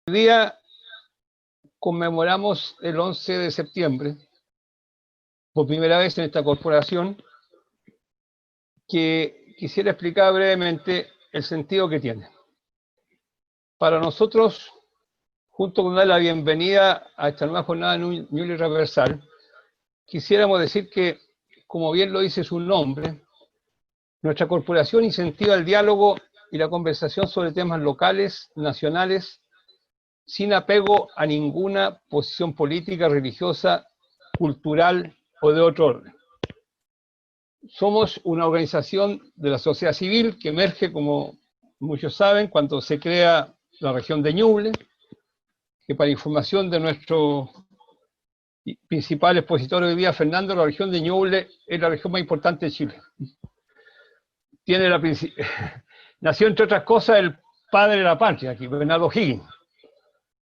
Hoy día conmemoramos el 11 de septiembre, por primera vez en esta corporación, que quisiera explicar brevemente el sentido que tiene. Para nosotros, junto con dar la bienvenida a esta nueva jornada Ñuble Transversal, quisiéramos decir que, como bien lo dice su nombre, nuestra corporación incentiva el diálogo y la conversación sobre temas locales, nacionales, sin apego a ninguna posición política, religiosa, cultural o de otro orden. Somos una organización de la sociedad civil que emerge, como muchos saben, cuando se crea la región de Ñuble, que para información de nuestro principal expositor hoy día, Fernando, la región de Ñuble es la región más importante de Chile. Tiene nació, entre otras cosas, el padre de la patria, aquí, Bernardo Higgins.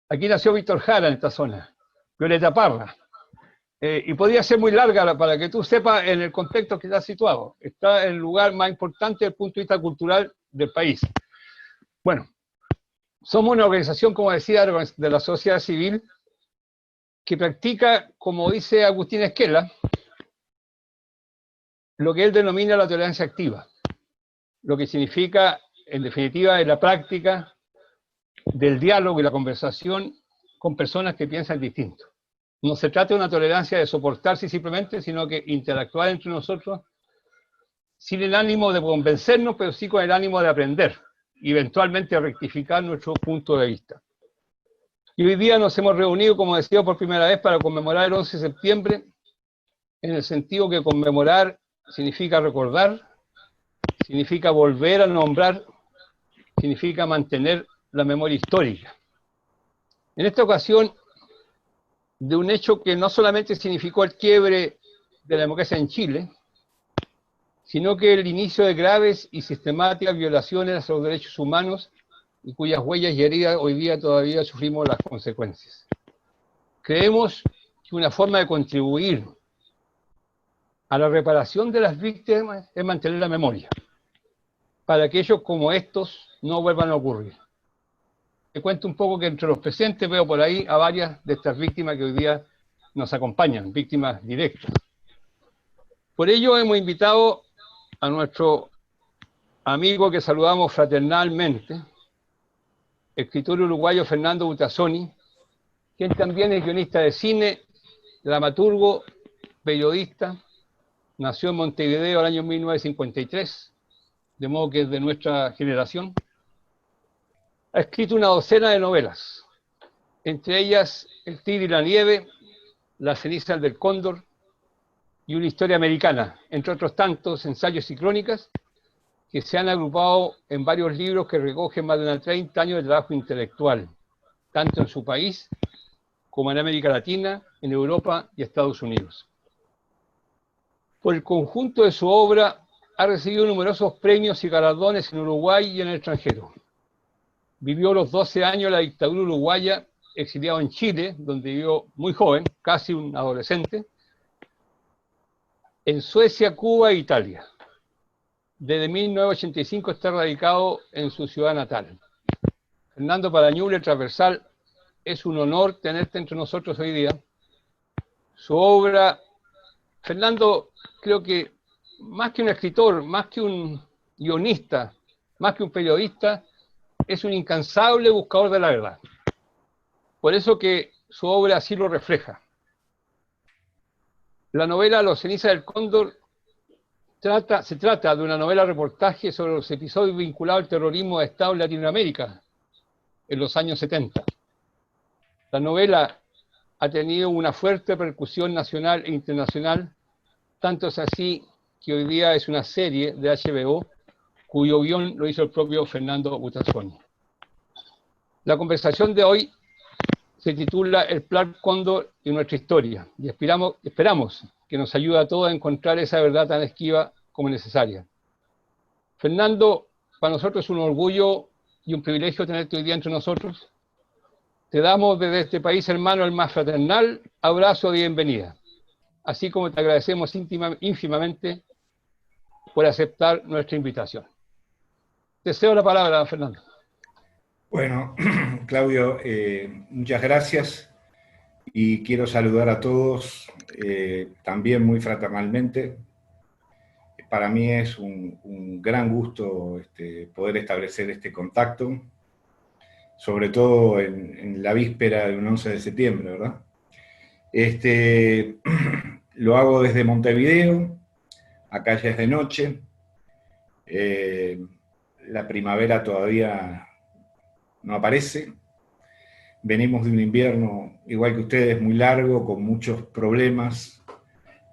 Aquí nació Víctor Jara en esta zona, Violeta Parra. Y podría ser muy larga para que tú sepas en el contexto que está situado. Está en el lugar más importante desde el punto de vista cultural del país. Bueno, somos una organización, como decía, de la sociedad civil que practica, como dice Agustín Esquela, lo que él denomina la tolerancia activa. Lo que significa, en definitiva, es la práctica del diálogo y la conversación con personas que piensan distinto. No se trata de una tolerancia de soportarse simplemente, sino que interactuar entre nosotros sin el ánimo de convencernos, pero sí con el ánimo de aprender y eventualmente rectificar nuestro punto de vista. Y hoy día nos hemos reunido, como decía, por primera vez para conmemorar el 11 de septiembre, en el sentido que conmemorar significa recordar, significa volver a nombrar, significa mantener la memoria histórica. En esta ocasión, de un hecho que no solamente significó el quiebre de la democracia en Chile, sino que el inicio de graves y sistemáticas violaciones a los derechos humanos y cuyas huellas y heridas hoy día todavía sufrimos las consecuencias. Creemos que una forma de contribuir a la reparación de las víctimas es mantener la memoria, para que hechos como estos no vuelvan a ocurrir. Te cuento un poco que entre los presentes veo por ahí a varias de estas víctimas que hoy día nos acompañan, víctimas directas. Por ello hemos invitado a nuestro amigo que saludamos fraternalmente, escritor uruguayo Fernando Butazzoni, quien también es guionista de cine, dramaturgo, periodista, nació en Montevideo el año 1953, de modo que es de nuestra generación. Ha escrito una docena de novelas, entre ellas El tigre y la nieve, Las cenizas del cóndor y Una historia americana, entre otros tantos ensayos y crónicas que se han agrupado en varios libros que recogen más de 30 años de trabajo intelectual, tanto en su país como en América Latina, en Europa y Estados Unidos. Por el conjunto de su obra ha recibido numerosos premios y galardones en Uruguay y en el extranjero. Vivió los 12 años de la dictadura uruguaya, exiliado en Chile, donde vivió muy joven, casi un adolescente, en Suecia, Cuba e Italia. Desde 1985 está radicado en su ciudad natal. Fernando, para Ñuble Transversal es un honor tenerte entre nosotros hoy día. Su obra, Fernando, creo que más que un escritor, más que un guionista, más que un periodista, es un incansable buscador de la verdad. Por eso que su obra así lo refleja. La novela Las cenizas del cóndor se trata de una novela reportaje sobre los episodios vinculados al terrorismo de Estado en Latinoamérica en los años 70. La novela ha tenido una fuerte repercusión nacional e internacional, tanto es así que hoy día es una serie de HBO cuyo guión lo hizo el propio Fernando Butazzoni. La conversación de hoy se titula El Plan Cóndor y nuestra historia, y esperamos que nos ayude a todos a encontrar esa verdad tan esquiva como necesaria. Fernando, para nosotros es un orgullo y un privilegio tenerte hoy día entre nosotros. Te damos desde este país hermano el más fraternal abrazo de bienvenida, así como te agradecemos ínfimamente por aceptar nuestra invitación. Te cedo la palabra, Fernando. Bueno, Claudio, muchas gracias y quiero saludar a todos también muy fraternalmente. Para mí es un gran gusto poder establecer este contacto, sobre todo en la víspera de un 11 de septiembre, ¿verdad? Lo hago desde Montevideo, acá ya es de noche, eh, la primavera todavía no aparece. Venimos de un invierno, igual que ustedes, muy largo, con muchos problemas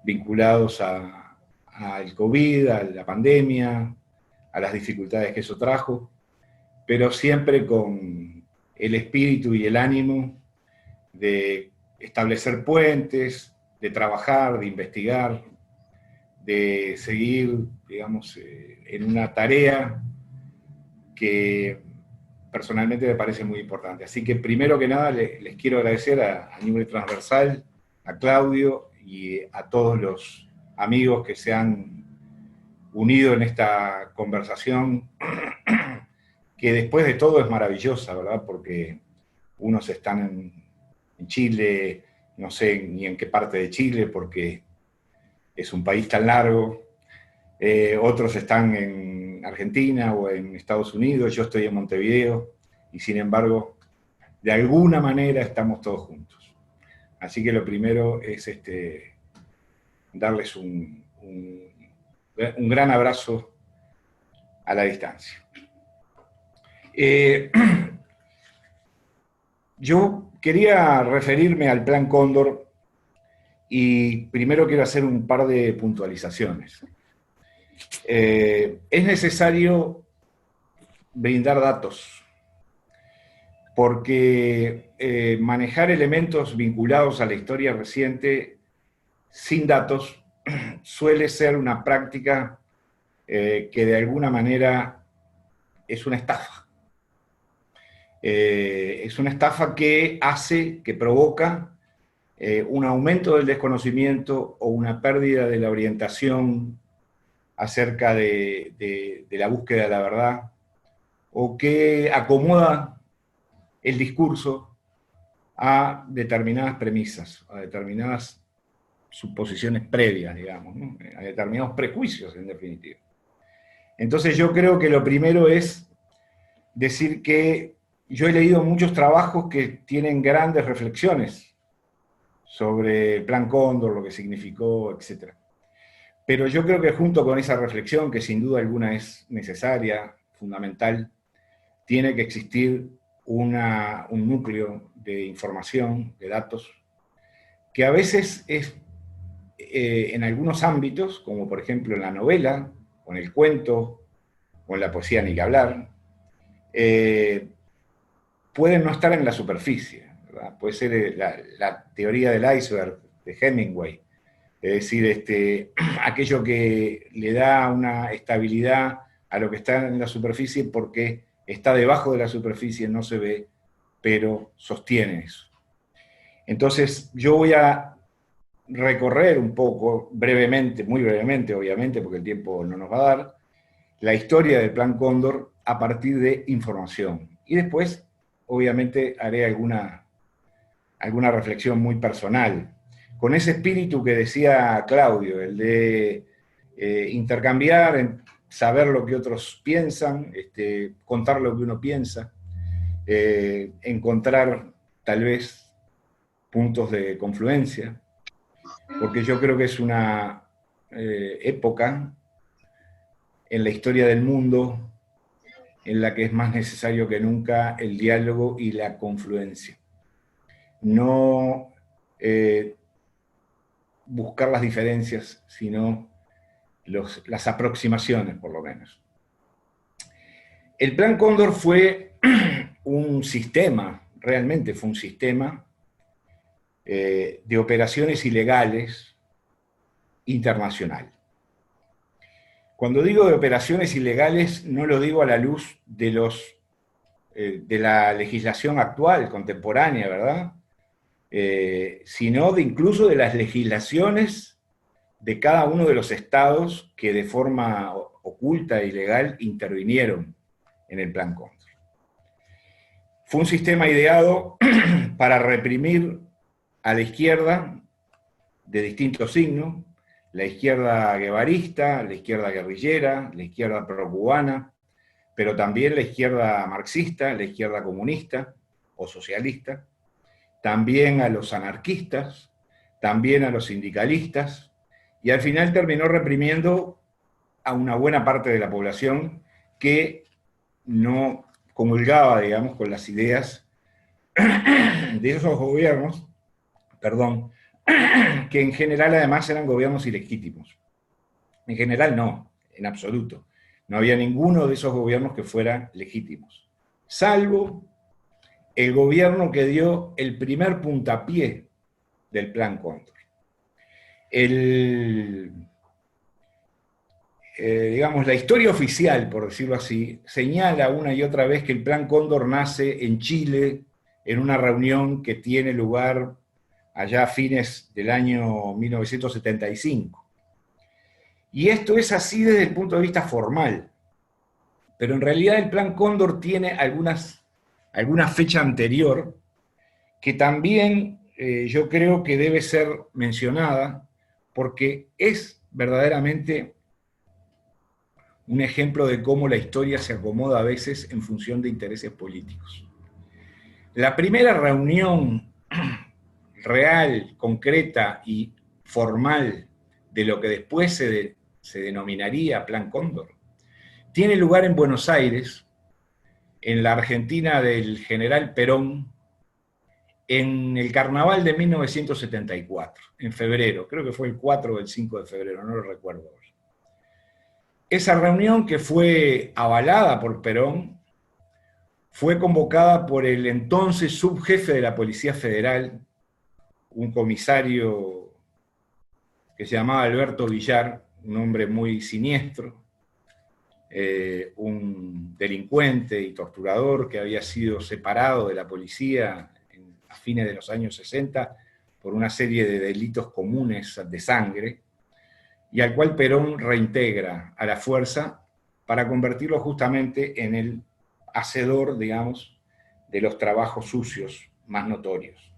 vinculados al COVID, a la pandemia, a las dificultades que eso trajo, pero siempre con el espíritu y el ánimo de establecer puentes, de trabajar, de investigar, de seguir, digamos, en una tarea que personalmente me parece muy importante. Así que primero que nada les quiero agradecer a nivel transversal, a Claudio y a todos los amigos que se han unido en esta conversación, que después de todo es maravillosa, ¿verdad? Porque unos están en Chile, no sé ni en qué parte de Chile, porque es un país tan largo, otros están en Argentina o en Estados Unidos, yo estoy en Montevideo, y sin embargo, de alguna manera estamos todos juntos. Así que lo primero es darles un gran abrazo a la distancia. Yo quería referirme al Plan Cóndor y primero quiero hacer un par de puntualizaciones. Es necesario brindar datos, porque manejar elementos vinculados a la historia reciente sin datos suele ser una práctica que de alguna manera es una estafa. Es una estafa que hace, que provoca un aumento del desconocimiento o una pérdida de la orientación acerca de la búsqueda de la verdad, o que acomoda el discurso a determinadas premisas, a determinadas suposiciones previas, digamos, ¿no? A determinados prejuicios, en definitiva. Entonces yo creo que lo primero es decir que yo he leído muchos trabajos que tienen grandes reflexiones sobre el Plan Cóndor, lo que significó, etc. Pero yo creo que junto con esa reflexión, que sin duda alguna es necesaria, fundamental, tiene que existir un núcleo de información, de datos, que a veces es, en algunos ámbitos, como por ejemplo en la novela, o en el cuento, o en la poesía ni que hablar, pueden no estar en la superficie, ¿verdad? Puede ser la teoría del iceberg de Hemingway, es decir, aquello que le da una estabilidad a lo que está en la superficie porque está debajo de la superficie, no se ve, pero sostiene eso. Entonces, yo voy a recorrer un poco, brevemente, muy brevemente, obviamente, porque el tiempo no nos va a dar, la historia del Plan Cóndor a partir de información. Y después, obviamente, haré alguna reflexión muy personal, con ese espíritu que decía Claudio, el de intercambiar, saber lo que otros piensan, contar lo que uno piensa, encontrar tal vez puntos de confluencia, porque yo creo que es una época en la historia del mundo en la que es más necesario que nunca el diálogo y la confluencia. No buscar las diferencias, sino las aproximaciones, por lo menos. El Plan Cóndor fue un sistema, realmente fue un sistema de operaciones ilegales internacional. Cuando digo de operaciones ilegales, no lo digo a la luz de la legislación actual, contemporánea, ¿verdad? Sino incluso de las legislaciones de cada uno de los estados que de forma oculta e ilegal intervinieron en el Plan Cóndor. Fue un sistema ideado para reprimir a la izquierda de distintos signos, la izquierda guevarista, la izquierda guerrillera, la izquierda procubana, pero también la izquierda marxista, la izquierda comunista o socialista, también a los anarquistas, también a los sindicalistas, y al final terminó reprimiendo a una buena parte de la población que no comulgaba, digamos, con las ideas de esos gobiernos, perdón, que en general además eran gobiernos ilegítimos. En general no, en absoluto. No había ninguno de esos gobiernos que fueran legítimos, salvo el gobierno que dio el primer puntapié del Plan Cóndor. Digamos, la historia oficial, por decirlo así, señala una y otra vez que el Plan Cóndor nace en Chile en una reunión que tiene lugar allá a fines del año 1975. Y esto es así desde el punto de vista formal, pero en realidad el Plan Cóndor tiene alguna fecha anterior que también yo creo que debe ser mencionada porque es verdaderamente un ejemplo de cómo la historia se acomoda a veces en función de intereses políticos. La primera reunión real, concreta y formal de lo que después se denominaría Plan Cóndor tiene lugar en Buenos Aires, en la Argentina del general Perón, en el carnaval de 1974, en febrero, creo que fue el 4 o el 5 de febrero, no lo recuerdo hoy. Esa reunión, que fue avalada por Perón, fue convocada por el entonces subjefe de la Policía Federal, un comisario que se llamaba Alberto Villar, un hombre muy siniestro, un delincuente y torturador que había sido separado de la policía a fines de los años 60 por una serie de delitos comunes de sangre, y al cual Perón reintegra a la fuerza para convertirlo justamente en el hacedor, digamos, de los trabajos sucios más notorios.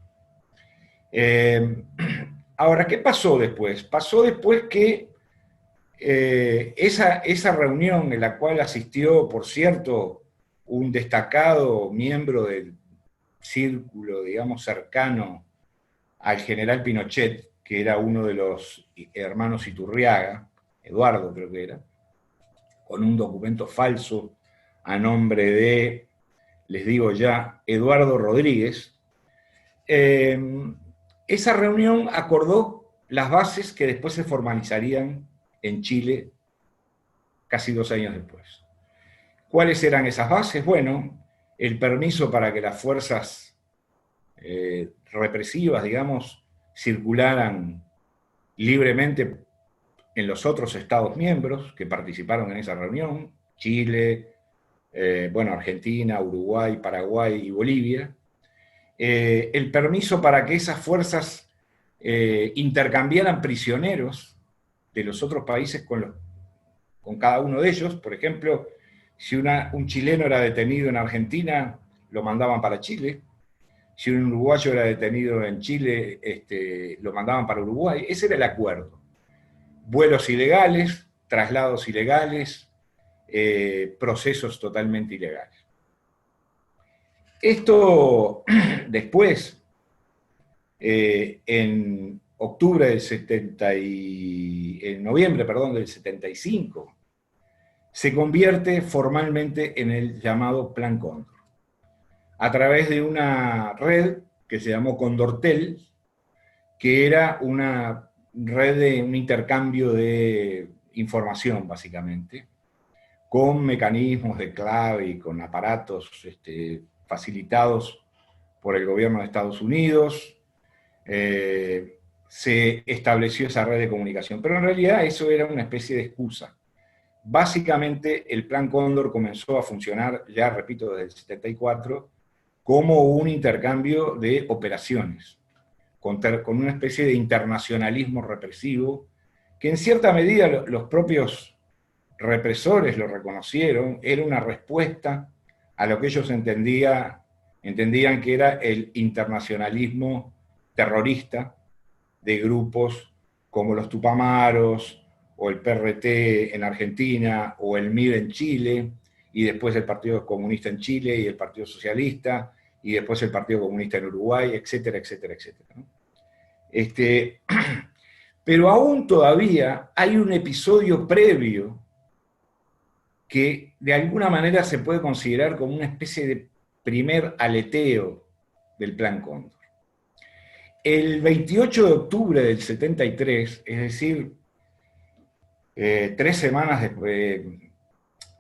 Ahora, ¿qué pasó después? Pasó después que esa reunión en la cual asistió, por cierto, un destacado miembro del círculo, digamos, cercano al general Pinochet, que era uno de los hermanos Iturriaga, Eduardo creo que era, con un documento falso a nombre de, les digo ya, Eduardo Rodríguez. Esa reunión acordó las bases que después se formalizarían en Chile casi 2 años después. ¿Cuáles eran esas bases? Bueno, el permiso para que las fuerzas represivas, digamos, circularan libremente en los otros Estados miembros que participaron en esa reunión, Chile, Argentina, Uruguay, Paraguay y Bolivia. El permiso para que esas fuerzas intercambiaran prisioneros de los otros países con cada uno de ellos. Por ejemplo, si un chileno era detenido en Argentina, lo mandaban para Chile. Si un uruguayo era detenido en Chile, lo mandaban para Uruguay. Ese era el acuerdo. Vuelos ilegales, traslados ilegales, procesos totalmente ilegales. Esto después, en noviembre del 75, se convierte formalmente en el llamado Plan Cóndor, a través de una red que se llamó Condortel, que era una red de un intercambio de información, básicamente, con mecanismos de clave y con aparatos facilitados por el gobierno de Estados Unidos. Se estableció esa red de comunicación, pero en realidad eso era una especie de excusa. Básicamente el Plan Cóndor comenzó a funcionar, ya repito, desde el 74, como un intercambio de operaciones, con una especie de internacionalismo represivo, que en cierta medida los propios represores lo reconocieron, era una respuesta a lo que ellos entendían Entendían que era el internacionalismo terrorista de grupos como los Tupamaros, o el PRT en Argentina, o el MIR en Chile, y después el Partido Comunista en Chile, y el Partido Socialista, y después el Partido Comunista en Uruguay, etcétera, etcétera, etcétera, ¿no? Pero aún todavía hay un episodio previo que de alguna manera se puede considerar como una especie de primer aleteo del Plan Cóndor. El 28 de octubre del 73, es decir, 3 semanas después,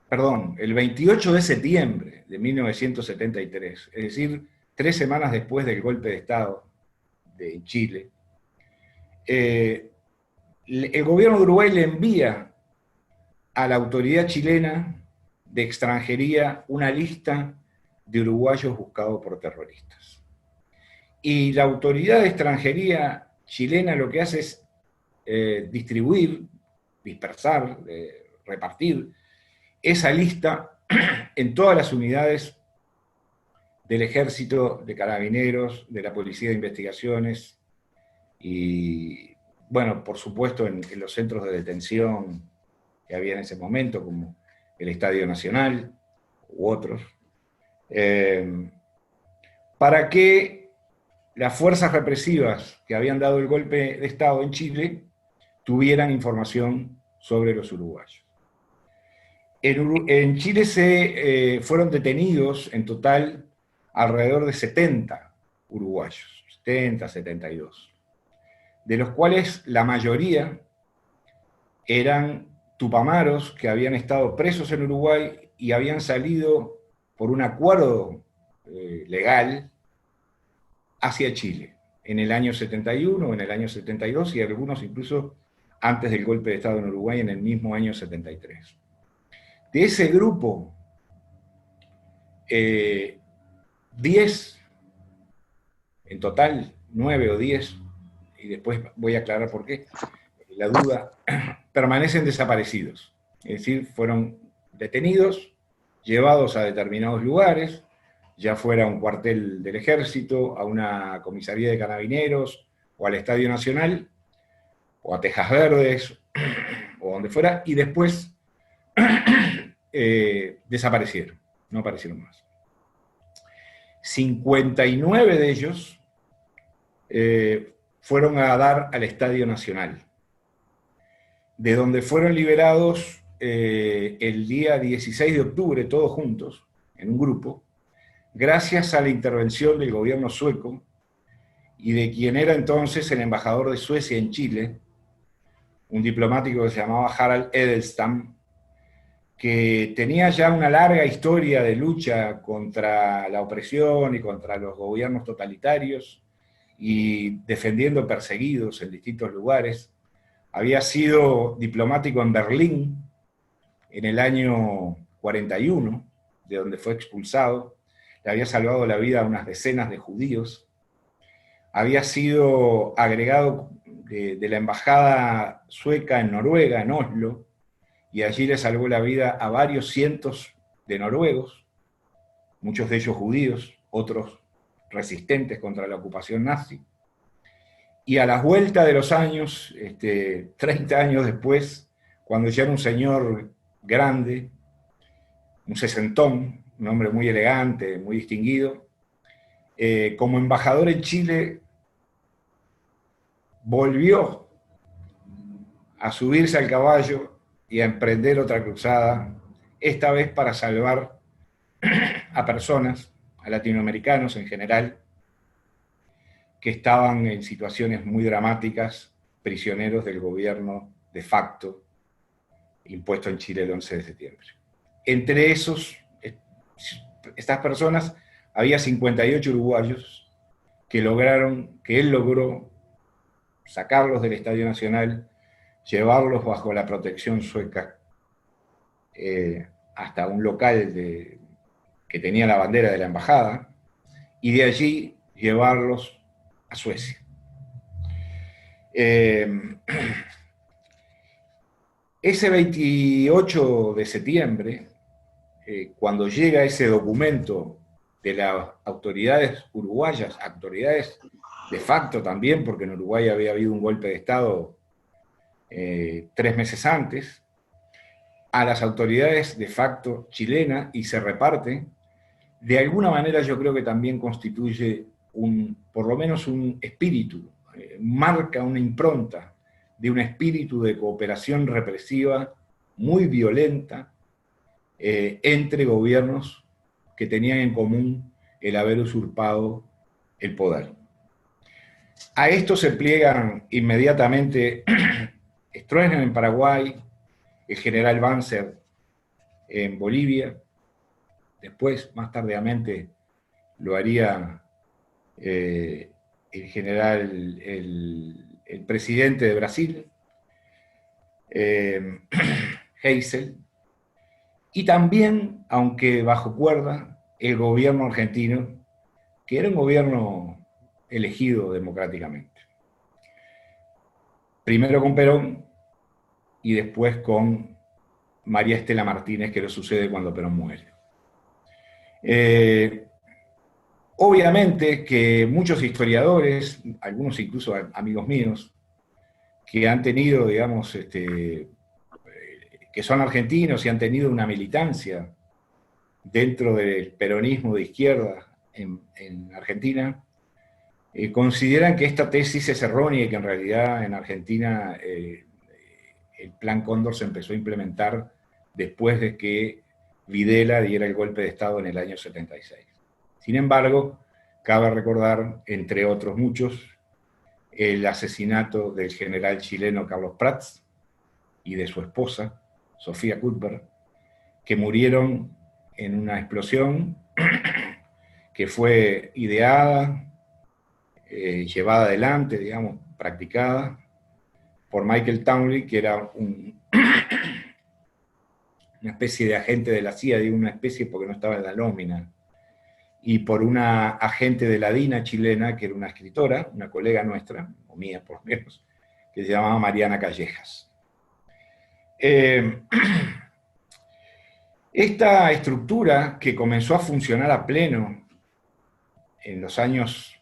perdón, el 28 de septiembre de 1973, es decir, 3 semanas después del golpe de Estado de Chile, el gobierno de Uruguay le envía a la autoridad chilena de extranjería una lista de uruguayos buscados por terroristas. Y la autoridad de extranjería chilena lo que hace es distribuir, dispersar, repartir esa lista en todas las unidades del Ejército, de Carabineros, de la Policía de Investigaciones y, bueno, por supuesto en los centros de detención que había en ese momento, como el Estadio Nacional u otros, para que las fuerzas represivas que habían dado el golpe de Estado en Chile tuvieran información sobre los uruguayos. En Chile fueron detenidos en total alrededor de 70 uruguayos, 70, 72, de los cuales la mayoría eran tupamaros que habían estado presos en Uruguay y habían salido por un acuerdo legal hacia Chile, en el año 71, en el año 72, y algunos incluso antes del golpe de Estado en Uruguay en el mismo año 73. De ese grupo, 10, en total 9 o 10, y después voy a aclarar por qué, la duda, permanecen desaparecidos. Es decir, fueron detenidos, llevados a determinados lugares, ya fuera a un cuartel del Ejército, a una comisaría de Carabineros, o al Estadio Nacional, o a Tejas Verdes, o donde fuera, y después desaparecieron, no aparecieron más. 59 de ellos fueron a dar al Estadio Nacional, de donde fueron liberados el día 16 de octubre, todos juntos, en un grupo, gracias a la intervención del gobierno sueco y de quien era entonces el embajador de Suecia en Chile, un diplomático que se llamaba Harald Edelstam, que tenía ya una larga historia de lucha contra la opresión y contra los gobiernos totalitarios y defendiendo perseguidos en distintos lugares. Había sido diplomático en Berlín en el año 41, de donde fue expulsado. Le había salvado la vida a unas decenas de judíos. Había sido agregado de la embajada sueca en Noruega, en Oslo, y allí le salvó la vida a varios cientos de noruegos, muchos de ellos judíos, otros resistentes contra la ocupación nazi. Y a la vuelta de los años, 30 años después, cuando ya era un señor grande, un sesentón, un hombre muy elegante, muy distinguido, como embajador en Chile, volvió a subirse al caballo y a emprender otra cruzada, esta vez para salvar a personas, a latinoamericanos en general, que estaban en situaciones muy dramáticas, prisioneros del gobierno de facto impuesto en Chile el 11 de septiembre. Entre estas personas había 58 uruguayos que él logró sacarlos del Estadio Nacional, llevarlos bajo la protección sueca hasta un local que tenía la bandera de la embajada, y de allí llevarlos a Suecia. Ese 28 de septiembre, cuando llega ese documento de las autoridades uruguayas, autoridades de facto también, porque en Uruguay había habido un golpe de Estado 3 meses antes, a las autoridades de facto chilenas, y se reparte, de alguna manera yo creo que también constituye por lo menos un espíritu, marca una impronta de un espíritu de cooperación represiva muy violenta entre gobiernos que tenían en común el haber usurpado el poder. A esto se pliegan inmediatamente Stroessner en Paraguay, el general Banzer en Bolivia, después, más tardíamente, lo haría el general, el presidente de Brasil, Heysel, y también, aunque bajo cuerda, el gobierno argentino, que era un gobierno elegido democráticamente. Primero con Perón y después con María Estela Martínez, que lo sucede cuando Perón muere. Obviamente que muchos historiadores, algunos incluso amigos míos, que han tenido, digamos, que son argentinos y han tenido una militancia dentro del peronismo de izquierda en Argentina, consideran que esta tesis es errónea y que en realidad en Argentina el Plan Cóndor se empezó a implementar después de que Videla diera el golpe de Estado en el año 76. Sin embargo, cabe recordar, entre otros muchos, el asesinato del general chileno Carlos Prats y de su esposa, Sofía Cuthbert, que murieron en una explosión que fue ideada, llevada adelante, digamos, practicada por Michael Townley, que era una especie de agente de la CIA, digo una especie porque no estaba en la nómina, y por una agente de la DINA chilena, que era una escritora, una colega nuestra, o mía por lo menos, que se llamaba Mariana Callejas. Esta estructura, que comenzó a funcionar a pleno en los años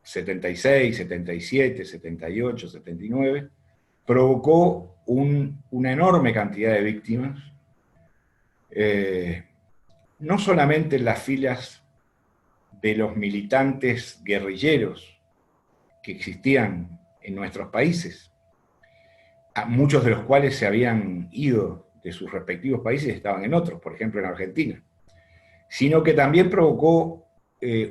76, 77, 78, 79, provocó una enorme cantidad de víctimas, no solamente en las filas de los militantes guerrilleros que existían en nuestros países, muchos de los cuales se habían ido de sus respectivos países y estaban en otros, por ejemplo en Argentina, sino que también provocó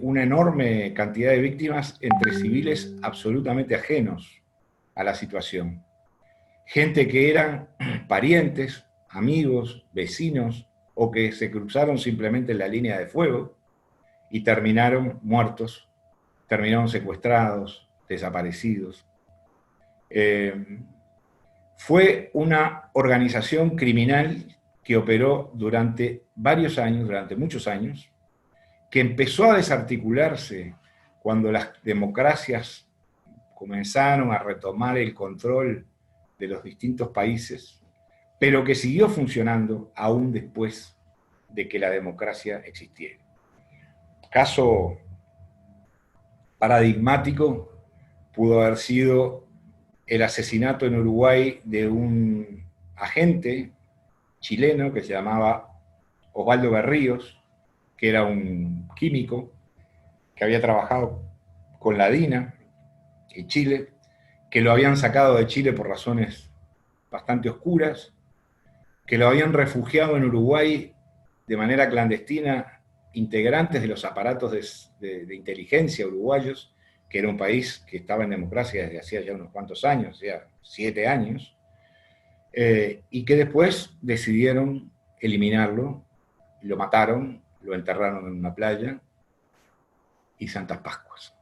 una enorme cantidad de víctimas entre civiles absolutamente ajenos a la situación. Gente que eran parientes, amigos, vecinos, o que se cruzaron simplemente en la línea de fuego y terminaron muertos, terminaron secuestrados, desaparecidos. Fue una organización criminal que operó durante varios años, durante muchos años, que empezó a desarticularse cuando las democracias comenzaron a retomar el control de los distintos países, pero que siguió funcionando aún después de que la democracia existiera. Caso paradigmático pudo haber sido el asesinato en Uruguay de un agente chileno que se llamaba Osvaldo Berríos, que era un químico que había trabajado con la DINA en Chile, que lo habían sacado de Chile por razones bastante oscuras, que lo habían refugiado en Uruguay de manera clandestina integrantes de los aparatos de inteligencia uruguayos, que era un país que estaba en democracia desde hacía ya unos cuantos años, ya 7 años, y que después decidieron eliminarlo, lo mataron, lo enterraron en una playa, y Santas Pascuas.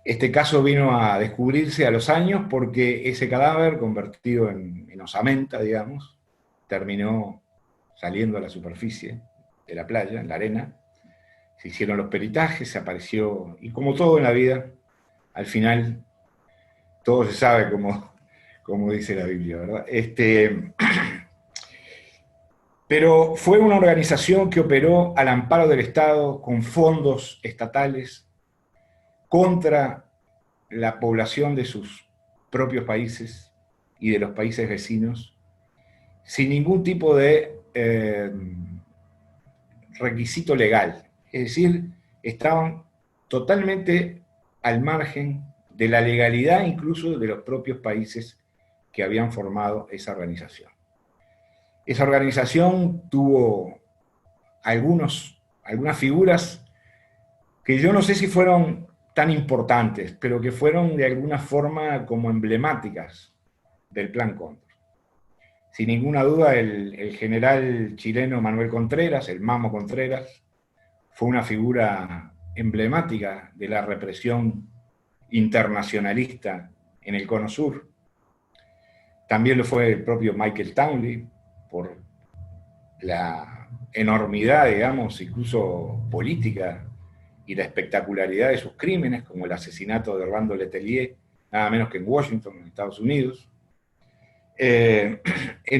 Este caso vino a descubrirse a los años porque ese cadáver, convertido en osamenta, digamos, terminó saliendo a la superficie de la playa, en la arena. Se hicieron los peritajes, se apareció, y como todo en la vida, al final todo se sabe como dice la Biblia, ¿verdad? Pero fue una organización que operó al amparo del Estado con fondos estatales contra la población de sus propios países y de los países vecinos, sin ningún tipo de requisito legal. Es decir, estaban totalmente al margen de la legalidad incluso de los propios países que habían formado esa organización. Esa organización tuvo algunas figuras que yo no sé si fueron tan importantes, pero que fueron de alguna forma como emblemáticas del Plan Cóndor. Sin ninguna duda, el general chileno Manuel Contreras, el Mamo Contreras, fue una figura emblemática de la represión internacionalista en el Cono Sur. También lo fue el propio Michael Townley, por la enormidad, digamos, incluso política, y la espectacularidad de sus crímenes, como el asesinato de Orlando Letelier, nada menos que en Washington, en Estados Unidos. En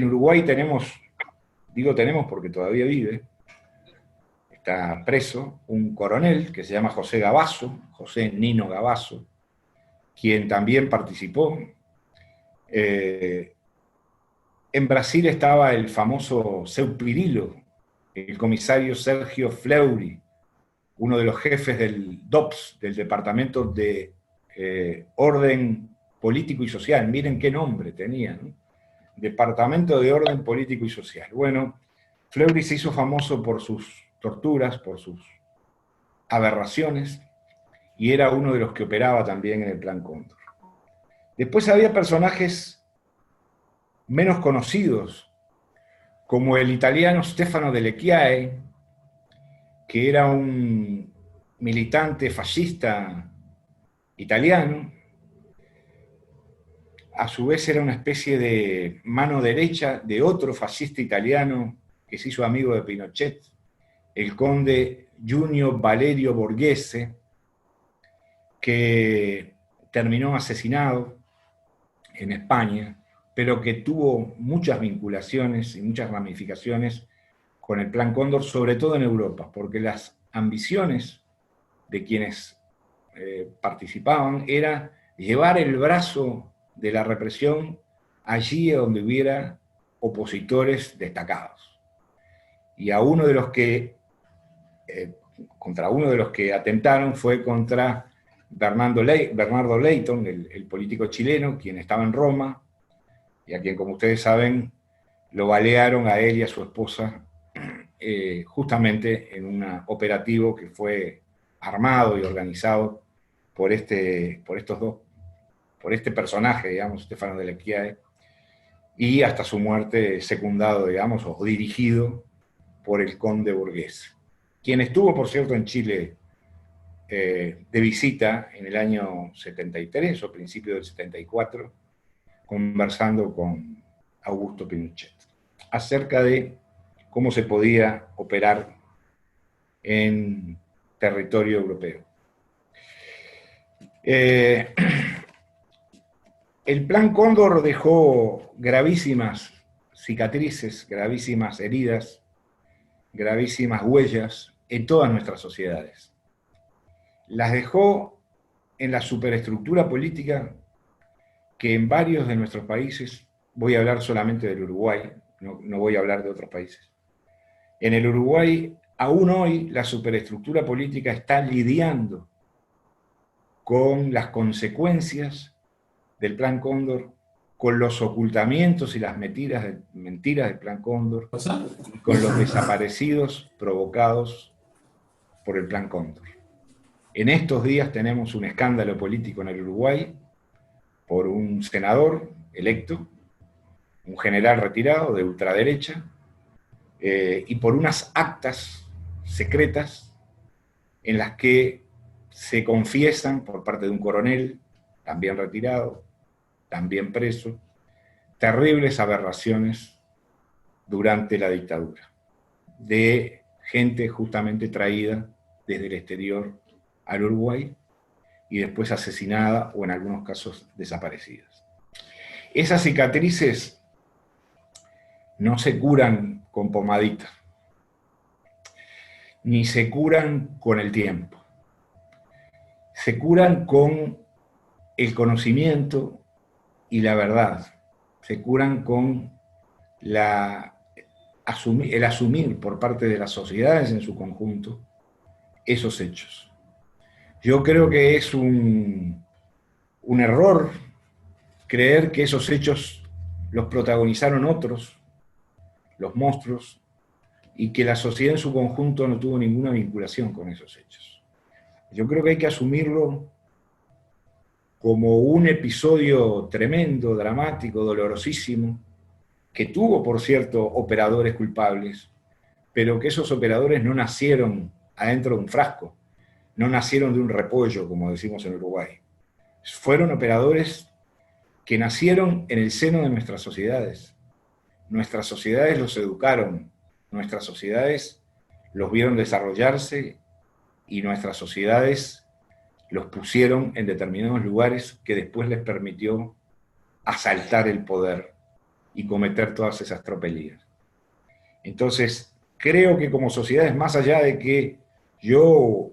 Uruguay tenemos, digo tenemos porque todavía vive, está preso, un coronel que se llama José Gavazo, José Nino Gavazo, quien también participó. En Brasil estaba el famoso Seu Pirillo, el comisario Sergio Fleury, uno de los jefes del DOPS, del Departamento de Orden Político y Social. Miren qué nombre tenía, ¿no? Departamento de Orden Político y Social. Bueno, Fleury se hizo famoso por sus torturas, por sus aberraciones, y era uno de los que operaba también en el Plan Cóndor. Después había personajes menos conocidos, como el italiano Stefano Delle Chiaie, que era un militante fascista italiano. A su vez era una especie de mano derecha de otro fascista italiano que se hizo amigo de Pinochet, el conde Junio Valerio Borghese, que terminó asesinado en España, pero que tuvo muchas vinculaciones y muchas ramificaciones con el Plan Cóndor, sobre todo en Europa, porque las ambiciones de quienes participaban era llevar el brazo de la represión allí donde hubiera opositores destacados. Y a uno de los que, contra uno de los que atentaron fue contra Bernardo Leyton, el político chileno, quien estaba en Roma, y a quien, como ustedes saben, lo balearon a él y a su esposa justamente en un operativo que fue armado y organizado por este personaje, digamos, Stefano Delle Chiaie, y hasta su muerte secundado, digamos, o dirigido por el conde Borghese, quien estuvo, por cierto, en Chile de visita en el año 73 o principio del 74, conversando con Augusto Pinochet acerca de cómo se podía operar en territorio europeo. El Plan Cóndor dejó gravísimas cicatrices, gravísimas heridas, gravísimas huellas en todas nuestras sociedades. Las dejó en la superestructura política que en varios de nuestros países, voy a hablar solamente del Uruguay, no voy a hablar de otros países. En el Uruguay, aún hoy, la superestructura política está lidiando con las consecuencias del Plan Cóndor, con los ocultamientos y las mentiras del Plan Cóndor, y con los desaparecidos provocados por el Plan Cóndor. En estos días tenemos un escándalo político en el Uruguay por un senador electo, un general retirado de ultraderecha, y por unas actas secretas en las que se confiesan por parte de un coronel, también retirado, también preso, terribles aberraciones durante la dictadura, de gente justamente traída desde el exterior al Uruguay y después asesinada o en algunos casos desaparecidas. Esas cicatrices no se curan con pomadita, ni se curan con el tiempo. Se curan con el conocimiento y la verdad. Se curan con el asumir por parte de las sociedades en su conjunto esos hechos. Yo creo que es un error creer que esos hechos los protagonizaron otros, los monstruos, y que la sociedad en su conjunto no tuvo ninguna vinculación con esos hechos. Yo creo que hay que asumirlo como un episodio tremendo, dramático, dolorosísimo, que tuvo, por cierto, operadores culpables, pero que esos operadores no nacieron adentro de un frasco, no nacieron de un repollo, como decimos en Uruguay. Fueron operadores que nacieron en el seno de nuestras sociedades. Nuestras sociedades los educaron, nuestras sociedades los vieron desarrollarse y nuestras sociedades los pusieron en determinados lugares que después les permitió asaltar el poder y cometer todas esas tropelías. Entonces, creo que como sociedades, más allá de que yo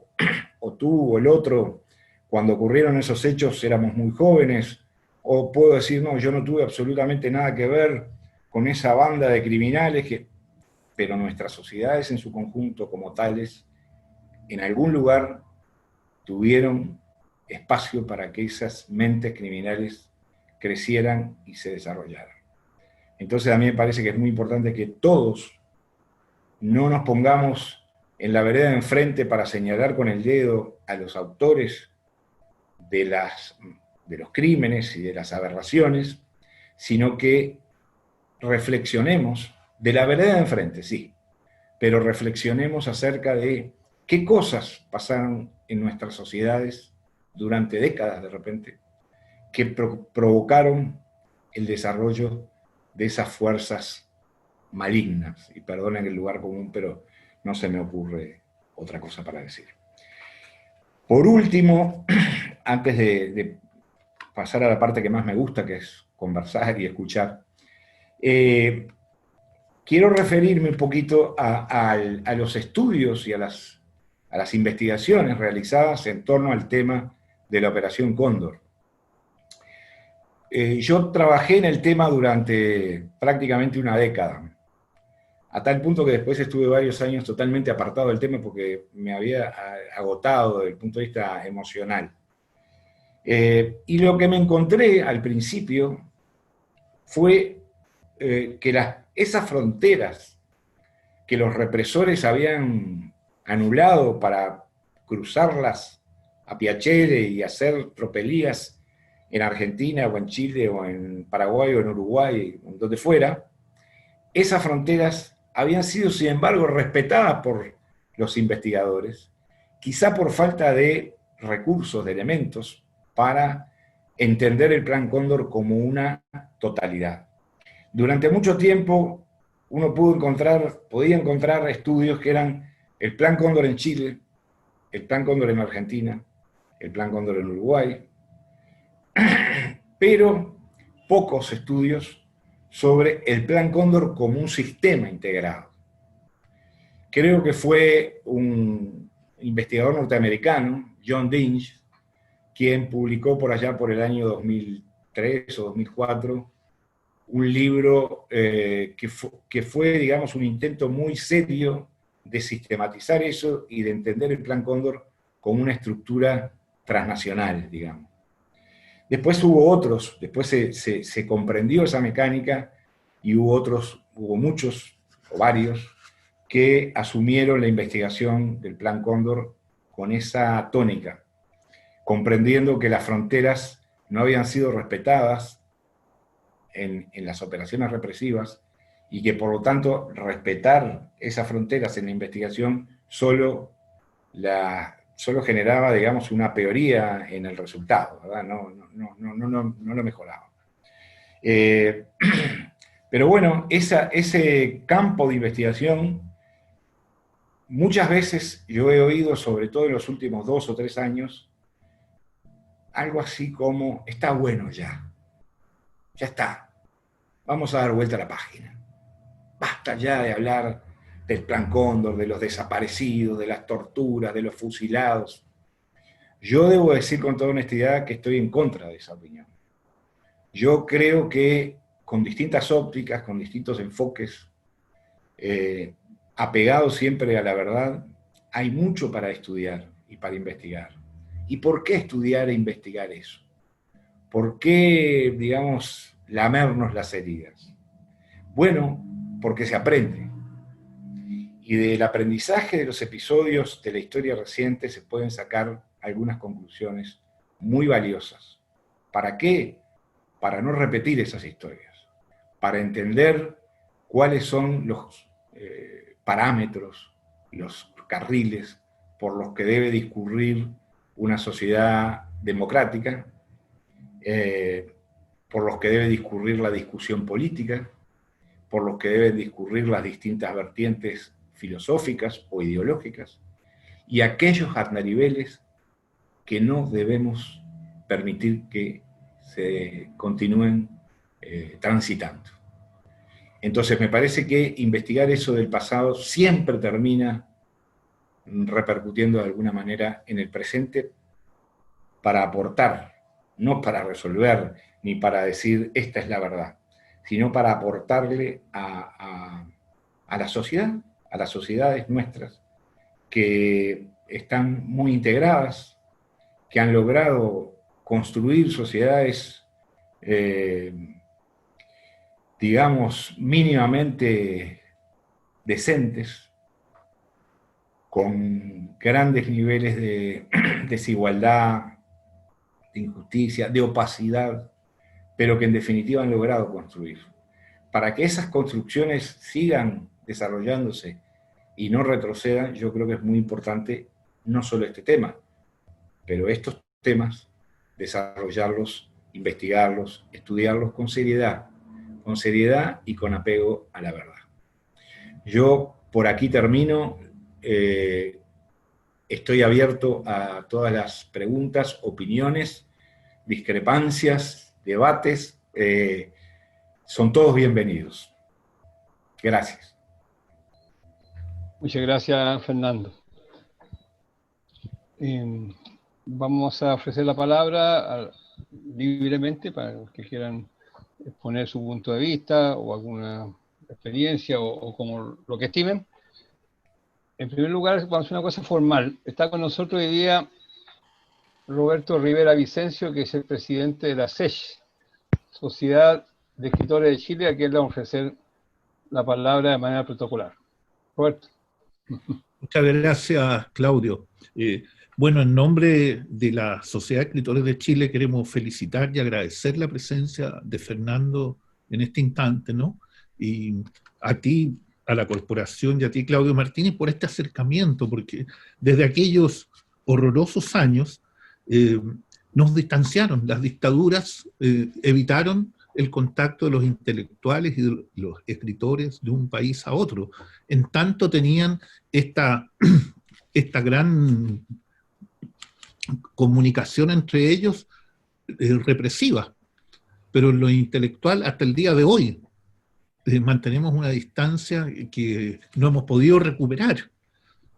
o tú o el otro, cuando ocurrieron esos hechos éramos muy jóvenes, o puedo decir, no, yo no tuve absolutamente nada que ver con esa banda de criminales, pero nuestras sociedades en su conjunto como tales, en algún lugar tuvieron espacio para que esas mentes criminales crecieran y se desarrollaran. Entonces a mí me parece que es muy importante que todos no nos pongamos en la vereda de enfrente para señalar con el dedo a los autores de los crímenes y de las aberraciones, sino que reflexionemos de la vereda de enfrente, sí, pero reflexionemos acerca de qué cosas pasaron en nuestras sociedades durante décadas de repente, que provocaron el desarrollo de esas fuerzas malignas. Y perdonen el lugar común, pero no se me ocurre otra cosa para decir. Por último, antes de pasar a la parte que más me gusta, que es conversar y escuchar, quiero referirme un poquito a los estudios y a las investigaciones realizadas en torno al tema de la Operación Cóndor. Yo trabajé en el tema durante prácticamente una década, a tal punto que después estuve varios años totalmente apartado del tema porque me había agotado desde el punto de vista emocional. Y lo que me encontré al principio fue que esas fronteras que los represores habían anulado para cruzarlas a piacere y hacer tropelías en Argentina o en Chile o en Paraguay o en Uruguay, donde fuera, esas fronteras habían sido, sin embargo, respetadas por los investigadores, quizá por falta de recursos, de elementos, para entender el Plan Cóndor como una totalidad. Durante mucho tiempo uno podía encontrar estudios que eran el Plan Cóndor en Chile, el Plan Cóndor en Argentina, el Plan Cóndor en Uruguay, pero pocos estudios sobre el Plan Cóndor como un sistema integrado. Creo que fue un investigador norteamericano, John Dinge, quien publicó por allá por el año 2003 o 2004 un libro que fue, digamos, un intento muy serio de sistematizar eso y de entender el Plan Cóndor como una estructura transnacional, digamos. Después hubo otros, después se comprendió esa mecánica y hubo muchos, o varios, que asumieron la investigación del Plan Cóndor con esa tónica, comprendiendo que las fronteras no habían sido respetadas en las operaciones represivas y que por lo tanto respetar esas fronteras en la investigación solo generaba, digamos, una peoría en el resultado, ¿verdad? No lo mejoraba. Pero bueno, ese campo de investigación, muchas veces yo he oído, sobre todo en los últimos 2 o 3 años, algo así como, está bueno ya está, vamos a dar vuelta a la página. Basta ya de hablar del Plan Cóndor, de los desaparecidos, de las torturas, de los fusilados. Yo debo decir con toda honestidad que estoy en contra de esa opinión. Yo creo que con distintas ópticas, con distintos enfoques, apegados siempre a la verdad, hay mucho para estudiar y para investigar. ¿Y por qué estudiar e investigar eso? ¿Por qué, digamos, lamernos las heridas? Bueno, porque se aprende. Y del aprendizaje de los episodios de la historia reciente se pueden sacar algunas conclusiones muy valiosas. ¿Para qué? Para no repetir esas historias, para entender cuáles son los parámetros, los carriles por los que debe discurrir una sociedad democrática, por los que debe discurrir la discusión política, por los que deben discurrir las distintas vertientes filosóficas o ideológicas, y aquellos andariveles que no debemos permitir que se continúen transitando. Entonces me parece que investigar eso del pasado siempre termina repercutiendo de alguna manera en el presente para aportar, no para resolver ni para decir esta es la verdad, sino para aportarle a la sociedad, a las sociedades nuestras, que están muy integradas, que han logrado construir sociedades, digamos, mínimamente decentes, con grandes niveles de desigualdad, de injusticia, de opacidad, pero que en definitiva han logrado construir. Para que esas construcciones sigan desarrollándose y no retrocedan, yo creo que es muy importante no solo este tema, pero estos temas, desarrollarlos, investigarlos, estudiarlos con seriedad y con apego a la verdad. Yo por aquí termino, estoy abierto a todas las preguntas, opiniones, discrepancias, debates, son todos bienvenidos. Gracias. Muchas gracias, Fernando. Vamos a ofrecer la palabra libremente para los que quieran exponer su punto de vista o alguna experiencia o como lo que estimen. En primer lugar, vamos a hacer una cosa formal. Está con nosotros hoy día Roberto Rivera Vicencio, que es el presidente de la SECH, Sociedad de Escritores de Chile, a quien le vamos a ofrecer la palabra de manera protocolar. Roberto. Muchas gracias, Claudio. Bueno, en nombre de la Sociedad de Escritores de Chile queremos felicitar y agradecer la presencia de Fernando en este instante, ¿no? Y a ti, a la corporación y a ti, Claudio Martínez, por este acercamiento, porque desde aquellos horrorosos años nos distanciaron, las dictaduras evitaron el contacto de los intelectuales y de los escritores de un país a otro. En tanto tenían esta gran comunicación entre ellos represiva, pero en lo intelectual hasta el día de hoy mantenemos una distancia que no hemos podido recuperar.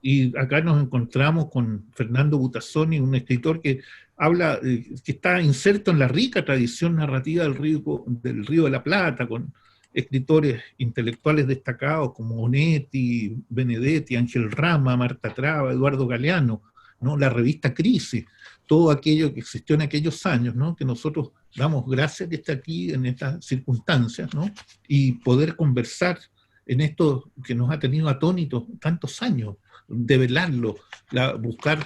Y acá nos encontramos con Fernando Butazzoni, un escritor que habla, que está inserto en la rica tradición narrativa del Río de la Plata, con escritores intelectuales destacados como Onetti, Benedetti, Ángel Rama, Marta Traba, Eduardo Galeano, ¿no? La revista Crisis, todo aquello que existió en aquellos años, ¿no? Que nosotros damos gracias que esté aquí en estas circunstancias, ¿no? Y poder conversar en esto que nos ha tenido atónitos tantos años, develarlo, buscar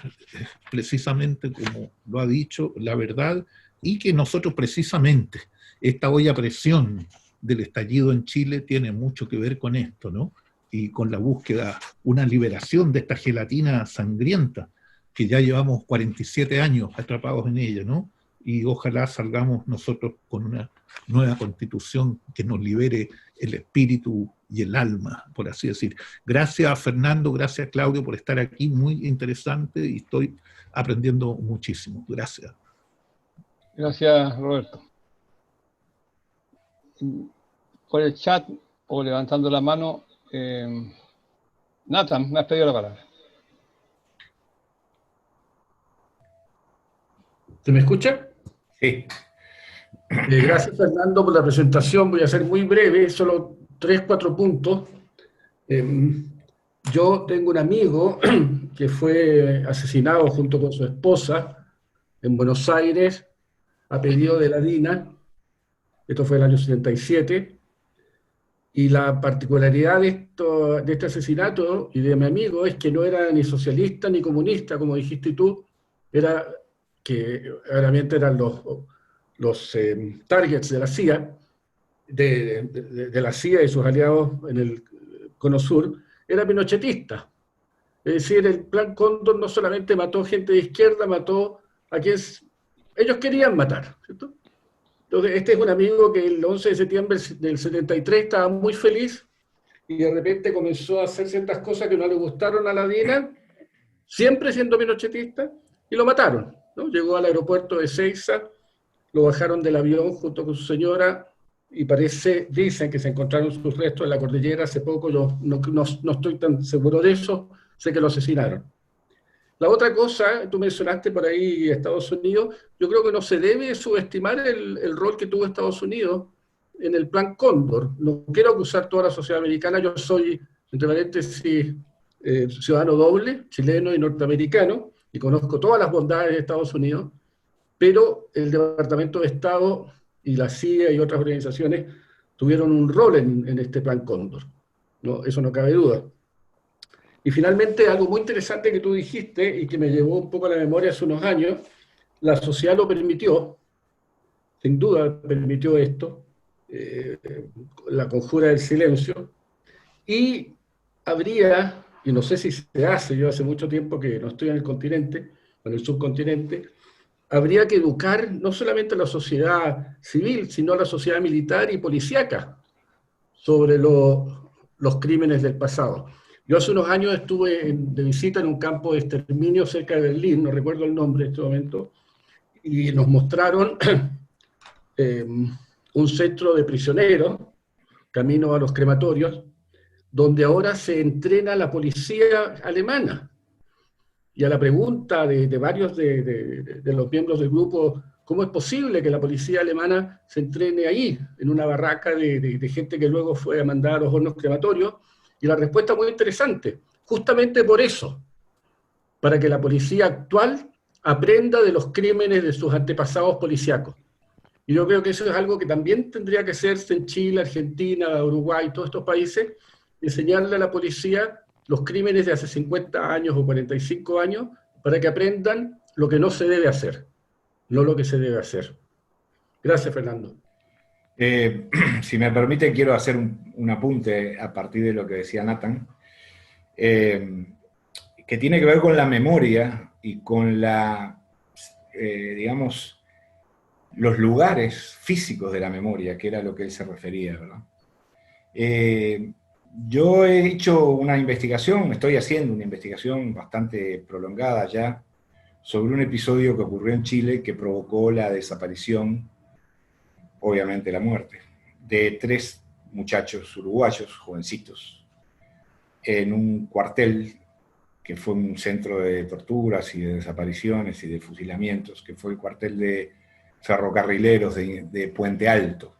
precisamente, como lo ha dicho, la verdad, y que nosotros precisamente, esta olla a presión del estallido en Chile tiene mucho que ver con esto, ¿no? Y con la búsqueda, una liberación de esta gelatina sangrienta, que ya llevamos 47 años atrapados en ella, ¿no? Y ojalá salgamos nosotros con una nueva constitución que nos libere el espíritu y el alma, por así decir. Gracias, Fernando, gracias, Claudio, por estar aquí, muy interesante, y estoy aprendiendo muchísimo. Gracias. Gracias, Roberto. Por el chat o levantando la mano. Nathan, me has pedido la palabra. ¿Se me escucha? Sí. Gracias, Fernando, por la presentación. Voy a ser muy breve, solo 3, 4 puntos. Yo tengo un amigo que fue asesinado junto con su esposa en Buenos Aires a pedido de la DINA. Esto fue el año 77. Y la particularidad de este asesinato y de mi amigo es que no era ni socialista ni comunista, como dijiste tú, era que realmente eran los targets de la CIA, de la CIA y sus aliados en el Cono Sur, era pinochetista. Es decir, el Plan Cóndor no solamente mató gente de izquierda, mató a quienes ellos querían matar, ¿cierto? Entonces, este es un amigo que el 11 de septiembre del 73 estaba muy feliz y de repente comenzó a hacer ciertas cosas que no le gustaron a la DINA, siempre siendo pinochetista, y lo mataron, ¿no? Llegó al aeropuerto de Ezeiza, lo bajaron del avión junto con su señora y dicen que se encontraron sus restos en la cordillera hace poco, yo no estoy tan seguro de eso, sé que lo asesinaron. La otra cosa, tú mencionaste por ahí Estados Unidos, yo creo que no se debe subestimar el rol que tuvo Estados Unidos en el Plan Cóndor. No quiero acusar toda la sociedad americana, yo soy, entre paréntesis, ciudadano doble, chileno y norteamericano, y conozco todas las bondades de Estados Unidos, pero el Departamento de Estado y la CIA y otras organizaciones tuvieron un rol en este Plan Cóndor, ¿no? Eso no cabe duda. Y finalmente, algo muy interesante que tú dijiste y que me llevó un poco a la memoria hace unos años, la sociedad lo permitió, sin duda permitió esto, la conjura del silencio, y habría, y no sé si se hace, yo hace mucho tiempo que no estoy en el continente, en el subcontinente, habría que educar no solamente a la sociedad civil, sino a la sociedad militar y policíaca sobre los crímenes del pasado. Yo hace unos años estuve de visita en un campo de exterminio cerca de Berlín, no recuerdo el nombre en este momento, y nos mostraron un centro de prisioneros, camino a los crematorios, donde ahora se entrena la policía alemana. Y a la pregunta de varios de los miembros del grupo, ¿cómo es posible que la policía alemana se entrene ahí, en una barraca de gente que luego fue a mandar a los hornos crematorios? Y la respuesta muy interesante, justamente por eso, para que la policía actual aprenda de los crímenes de sus antepasados policíacos. Y yo creo que eso es algo que también tendría que hacerse en Chile, Argentina, Uruguay, todos estos países, enseñarle a la policía los crímenes de hace 50 años o 45 años para que aprendan lo que no se debe hacer, no lo que se debe hacer. Gracias, Fernando. Si me permite, quiero hacer un apunte a partir de lo que decía Nathan, que tiene que ver con la memoria y con digamos, los lugares físicos de la memoria, que era lo que él se refería, ¿verdad? Yo he hecho una investigación, estoy haciendo una investigación bastante prolongada ya, sobre un episodio que ocurrió en Chile que provocó la desaparición, obviamente la muerte, de 3 muchachos uruguayos, jovencitos, en un cuartel que fue un centro de torturas y de desapariciones y de fusilamientos, que fue el cuartel de ferrocarrileros de Puente Alto.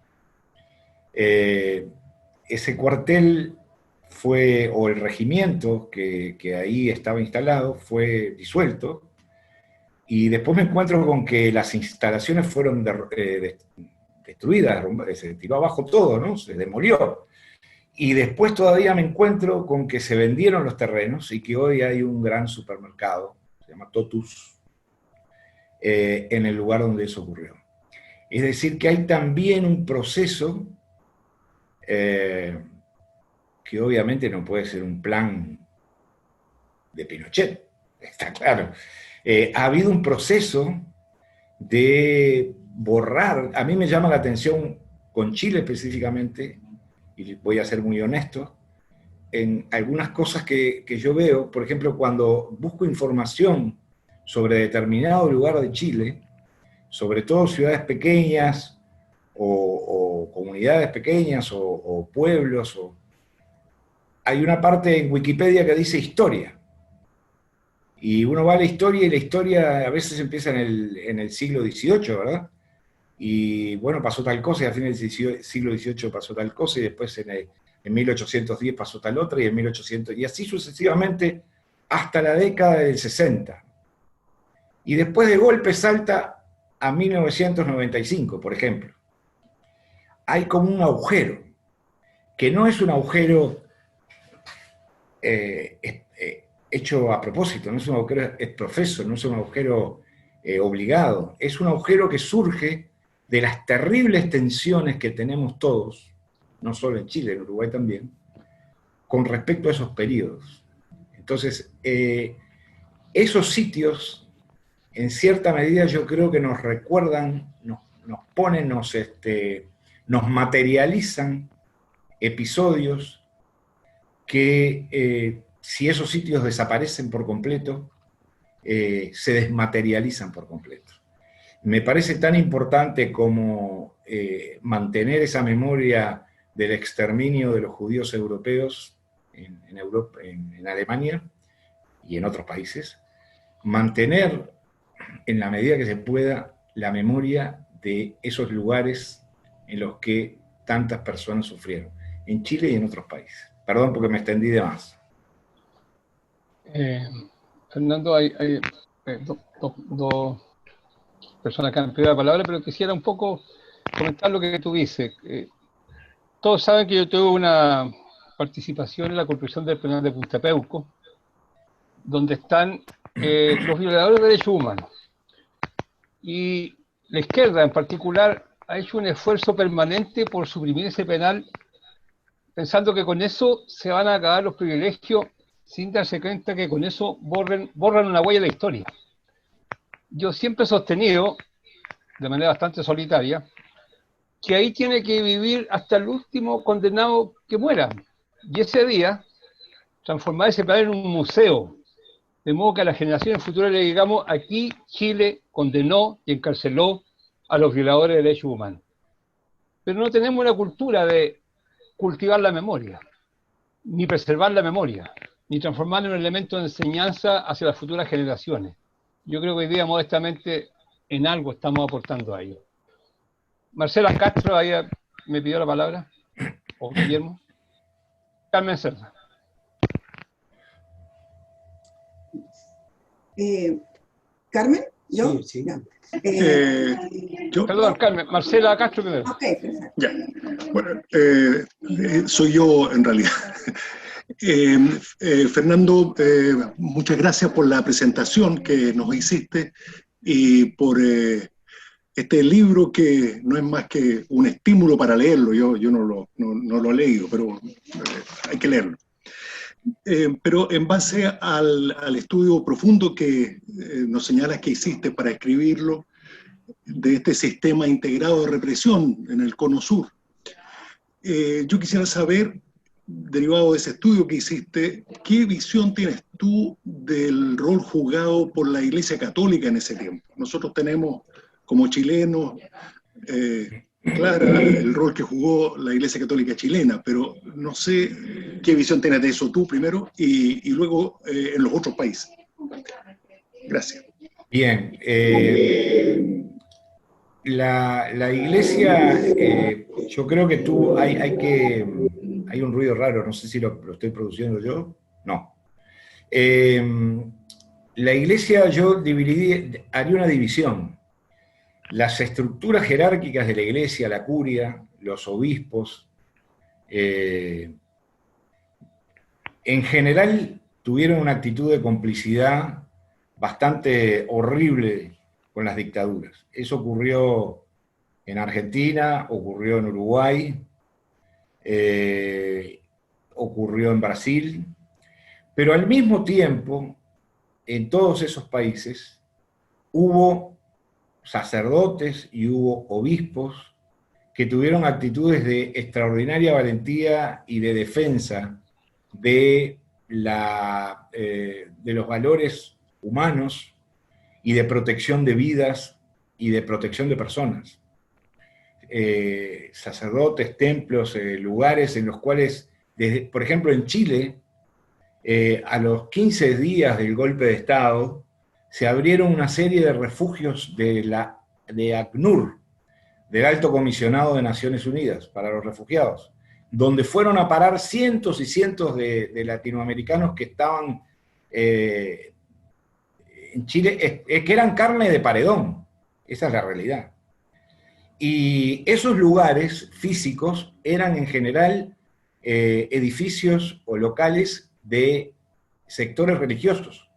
Ese cuartel fue, o el regimiento que ahí estaba instalado, fue disuelto, y después me encuentro con que las instalaciones fueron destruidas, se tiró abajo todo, ¿no? Se demolió. Y después todavía me encuentro con que se vendieron los terrenos y que hoy hay un gran supermercado, se llama Totus, en el lugar donde eso ocurrió. Es decir, que hay también un proceso que obviamente no puede ser un plan de Pinochet, está claro. Ha habido un proceso de borrar, a mí me llama la atención con Chile específicamente, y voy a ser muy honesto, en algunas cosas que yo veo, por ejemplo, cuando busco información sobre determinado lugar de Chile, sobre todo ciudades pequeñas o comunidades pequeñas o pueblos. Hay una parte en Wikipedia que dice historia. Y uno va a la historia y la historia a veces empieza en el siglo XVIII, ¿verdad? Y bueno, pasó tal cosa y al fin del siglo XVIII pasó tal cosa y después en 1810 pasó tal otra y en 1800, y así sucesivamente hasta la década del 60. Y después de golpe salta a 1995, por ejemplo. Hay como un agujero, que no es un agujero hecho a propósito, no es un agujero profeso, no es un agujero obligado, es un agujero que surge de las terribles tensiones que tenemos todos, no solo en Chile, en Uruguay también, con respecto a esos periodos. Entonces, esos sitios, en cierta medida, yo creo que nos recuerdan, nos ponen, nos materializan episodios que, si esos sitios desaparecen por completo, se desmaterializan por completo. Me parece tan importante como mantener esa memoria del exterminio de los judíos europeos en Europa, en Alemania y en otros países, mantener en la medida que se pueda la memoria de esos lugares en los que tantas personas sufrieron, en Chile y en otros países. Perdón porque me extendí de más. Fernando, hay dos personas que han pedido la palabra, pero quisiera un poco comentar lo que tú dices. Todos saben que yo tuve una participación en la construcción del penal de Punta Peuco, donde están los violadores de derechos humanos. Y la izquierda en particular ha hecho un esfuerzo permanente por suprimir ese penal, pensando que con eso se van a acabar los privilegios, sin darse cuenta que con eso borran una huella de la historia. Yo siempre he sostenido, de manera bastante solitaria, que ahí tiene que vivir hasta el último condenado que muera. Y ese día, transformar ese penal en un museo, de modo que a las generaciones futuras le digamos, aquí Chile condenó y encarceló a los violadores de derechos humanos. Pero no tenemos una cultura de cultivar la memoria, ni preservar la memoria, ni transformarla en un elemento de enseñanza hacia las futuras generaciones. Yo creo que hoy día, modestamente, en algo estamos aportando a ello. Marcela Castro, ahí me pidió la palabra, o Guillermo. Carmen Cerda. ¿Carmen? ¿Yo? Sí. No. Perdón, Carmen, Marcela Castro primero. Ok, perfecto. Ya. Bueno, soy yo en realidad. Fernando, muchas gracias por la presentación que nos hiciste y por este libro que no es más que un estímulo para leerlo. Yo no lo he leído, pero hay que leerlo. Pero en base al estudio profundo que nos señalas que hiciste para escribirlo, de este sistema integrado de represión en el Cono Sur, yo quisiera saber, derivado de ese estudio que hiciste, ¿qué visión tienes tú del rol jugado por la Iglesia Católica en ese tiempo? Nosotros tenemos, como chilenos, claro, el rol que jugó la Iglesia Católica chilena, pero no sé qué visión tienes de eso tú primero y luego en los otros países. Gracias. Bien. La Iglesia, yo creo que hay un ruido raro, no sé si lo estoy produciendo yo. No. La Iglesia, yo haría una división. Las estructuras jerárquicas de la Iglesia, la curia, los obispos, en general tuvieron una actitud de complicidad bastante horrible con las dictaduras. Eso ocurrió en Argentina, ocurrió en Uruguay, ocurrió en Brasil, pero al mismo tiempo, en todos esos países, hubo sacerdotes y hubo obispos que tuvieron actitudes de extraordinaria valentía y de defensa de los valores humanos y de protección de vidas y de protección de personas. sacerdotes, templos, lugares en los cuales, por ejemplo, en Chile, a los 15 días del golpe de Estado, se abrieron una serie de refugios de ACNUR, del Alto Comisionado de Naciones Unidas para los Refugiados, donde fueron a parar cientos y cientos de latinoamericanos que estaban en Chile, que eran carne de paredón. Esa es la realidad. Y esos lugares físicos eran en general edificios o locales de sectores religiosos,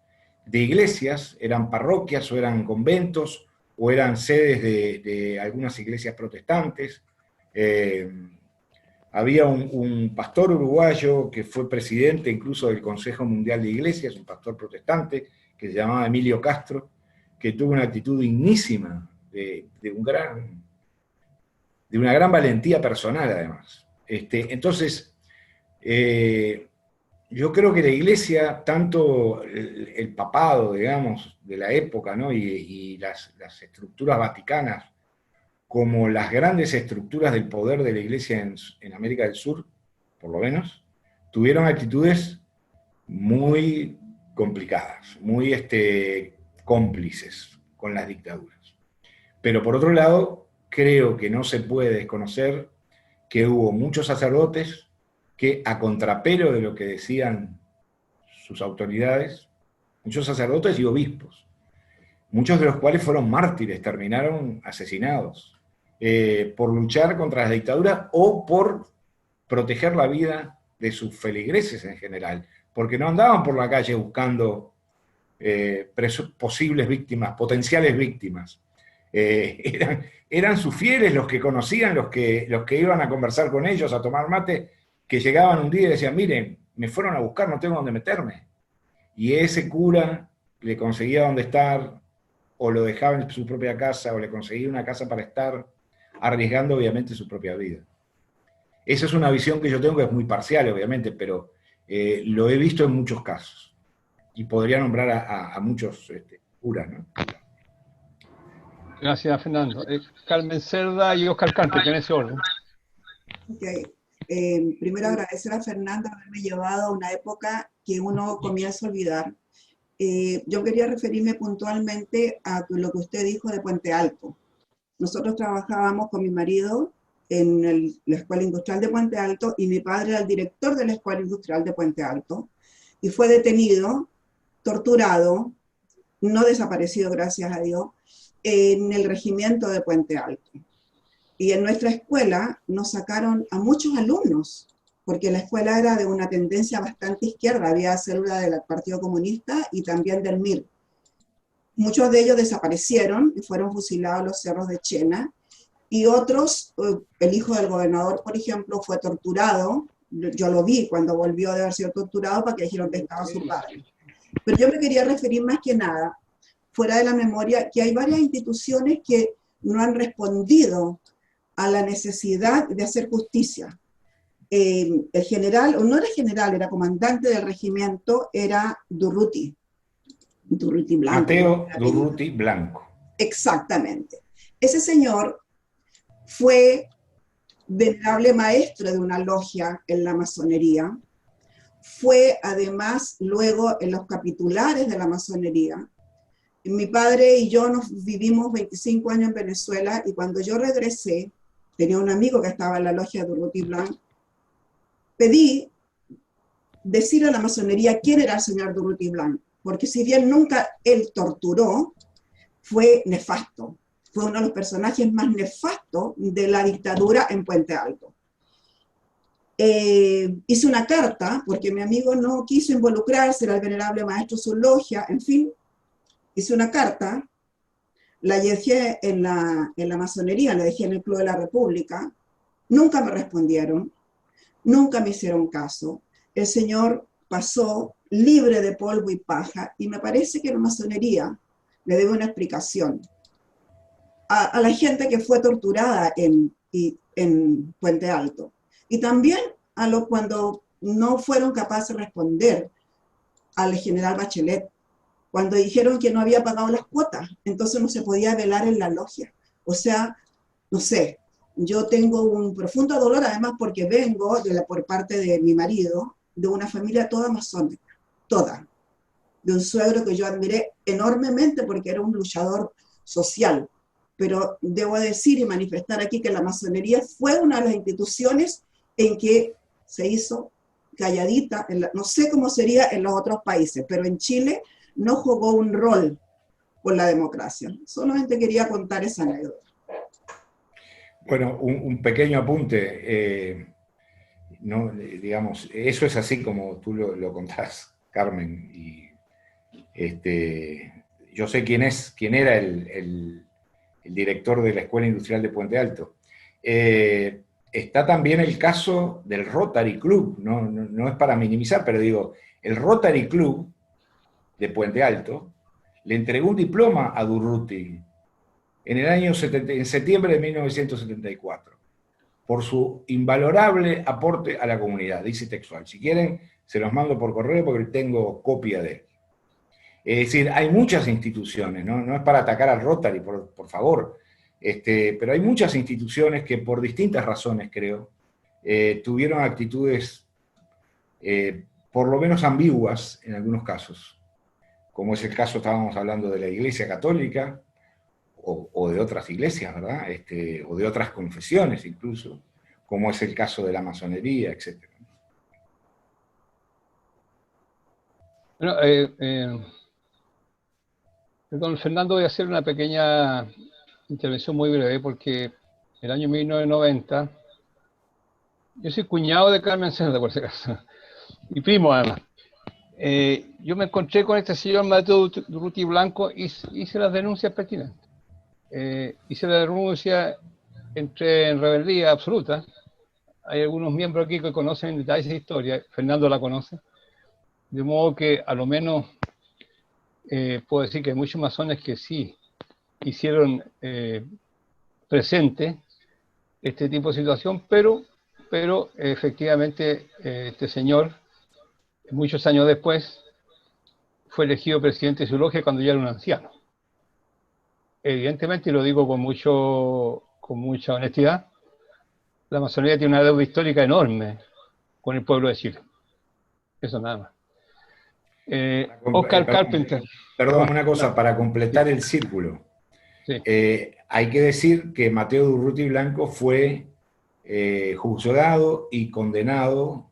de iglesias, eran parroquias o eran conventos o eran sedes de algunas iglesias protestantes. Había un pastor uruguayo que fue presidente incluso del Consejo Mundial de Iglesias, un pastor protestante que se llamaba Emilio Castro, que tuvo una actitud dignísima, de una gran valentía personal además. Entonces, yo creo que la Iglesia, tanto el papado, digamos, de la época, ¿no? y las estructuras vaticanas, como las grandes estructuras del poder de la Iglesia en América del Sur, por lo menos, tuvieron actitudes muy complicadas, muy cómplices con las dictaduras. Pero por otro lado, creo que no se puede desconocer que hubo muchos sacerdotes que, a contrapelo de lo que decían sus autoridades, muchos sacerdotes y obispos, muchos de los cuales fueron mártires, terminaron asesinados, por luchar contra las dictaduras o por proteger la vida de sus feligreses en general, porque no andaban por la calle buscando posibles víctimas, potenciales víctimas. Eran sus fieles los que conocían, los que iban a conversar con ellos, a tomar mate, que llegaban un día y decían, miren, me fueron a buscar, no tengo dónde meterme. Y ese cura le conseguía dónde estar, o lo dejaba en su propia casa, o le conseguía una casa para estar, arriesgando obviamente su propia vida. Esa es una visión que yo tengo, que es muy parcial obviamente, pero lo he visto en muchos casos. Y podría nombrar a muchos curas, ¿no? Gracias, Fernando. Carmen Cerda y Oscar Cante, en ese orden. Ok. Primero agradecer a Fernando por haberme llevado a una época que uno comienza a olvidar. Yo quería referirme puntualmente a lo que usted dijo de Puente Alto. Nosotros trabajábamos con mi marido en la Escuela Industrial de Puente Alto y mi padre era el director de la Escuela Industrial de Puente Alto y fue detenido, torturado, no desaparecido, gracias a Dios, en el regimiento de Puente Alto. Y en nuestra escuela nos sacaron a muchos alumnos, porque la escuela era de una tendencia bastante izquierda, había célula del Partido Comunista y también del MIR. Muchos de ellos desaparecieron y fueron fusilados a los cerros de Chena, y otros, el hijo del gobernador, por ejemplo, fue torturado, yo lo vi cuando volvió de haber sido torturado para que dijeron que estaba su padre. Pero yo me quería referir más que nada, fuera de la memoria, que hay varias instituciones que no han respondido a la necesidad de hacer justicia. El general, o no era general, era comandante del regimiento, era Durruti Blanco. Mateo Durruti Blanco. Exactamente. Ese señor fue venerable maestro de una logia en la masonería, fue además luego en los capitulares de la masonería. Mi padre y yo nos vivimos 25 años en Venezuela y cuando yo regresé, tenía un amigo que estaba en la logia de Durruti Blanco, pedí decir a la masonería quién era el señor Durruti Blanco, porque si bien nunca él torturó, fue nefasto. Fue uno de los personajes más nefastos de la dictadura en Puente Alto. Hice una carta, porque mi amigo no quiso involucrarse, era el venerable maestro de su logia, en fin, hice una carta, la dejé en la masonería, la dejé en el Club de la República, nunca me respondieron, nunca me hicieron caso, el señor pasó libre de polvo y paja, y me parece que la masonería le debe una explicación a la gente que fue torturada en Puente Alto. Y también cuando no fueron capaces de responder al general Bachelet, cuando dijeron que no había pagado las cuotas, entonces no se podía velar en la logia. O sea, no sé, Yo tengo un profundo dolor, además porque vengo por parte de mi marido, de una familia toda masónica, toda, de un suegro que yo admiré enormemente porque era un luchador social. Pero debo decir y manifestar aquí que la masonería fue una de las instituciones en que se hizo calladita, no sé cómo sería en los otros países, pero en Chile no jugó un rol por la democracia. Solamente quería contar esa anécdota. Bueno, un pequeño apunte. No, digamos, eso es así como tú lo contás, Carmen. Y yo sé quién era el director de la Escuela Industrial de Puente Alto. Está también el caso del Rotary Club, no es para minimizar, pero digo, el Rotary Club de Puente Alto le entregó un diploma a Durruti en septiembre de 1974, por su invalorable aporte a la comunidad, dice textual. Si quieren, se los mando por correo porque tengo copia de él. Es decir, hay muchas instituciones, no es para atacar al Rotary, por favor, pero hay muchas instituciones que por distintas razones, creo, tuvieron actitudes por lo menos ambiguas en algunos casos, como es el caso, estábamos hablando de la Iglesia Católica, o de otras iglesias, ¿verdad? O de otras confesiones incluso, como es el caso de la masonería, etc. Bueno, don Fernando, voy a hacer una pequeña intervención muy breve porque el año 1990, yo soy cuñado de Carmen Senda, por si acaso, y primo además. Yo me encontré con este señor Mateo Durruti Blanco y hice las denuncias pertinentes. Hice la denuncia, entré en rebeldía absoluta. Hay algunos miembros aquí que conocen en detalle esa historia, Fernando la conoce, de modo que a lo menos puedo decir que hay muchos masones que sí hicieron presente este tipo de situación, pero efectivamente este señor, muchos años después, fue elegido presidente de su logia cuando ya era un anciano. Evidentemente, y lo digo con mucha honestidad, la masonería tiene una deuda histórica enorme con el pueblo de Chile. Eso nada más. Oscar Carpenter. Perdón, una cosa, para completar el círculo. Sí. Hay que decir que Mateo Durruti Blanco fue juzgado y condenado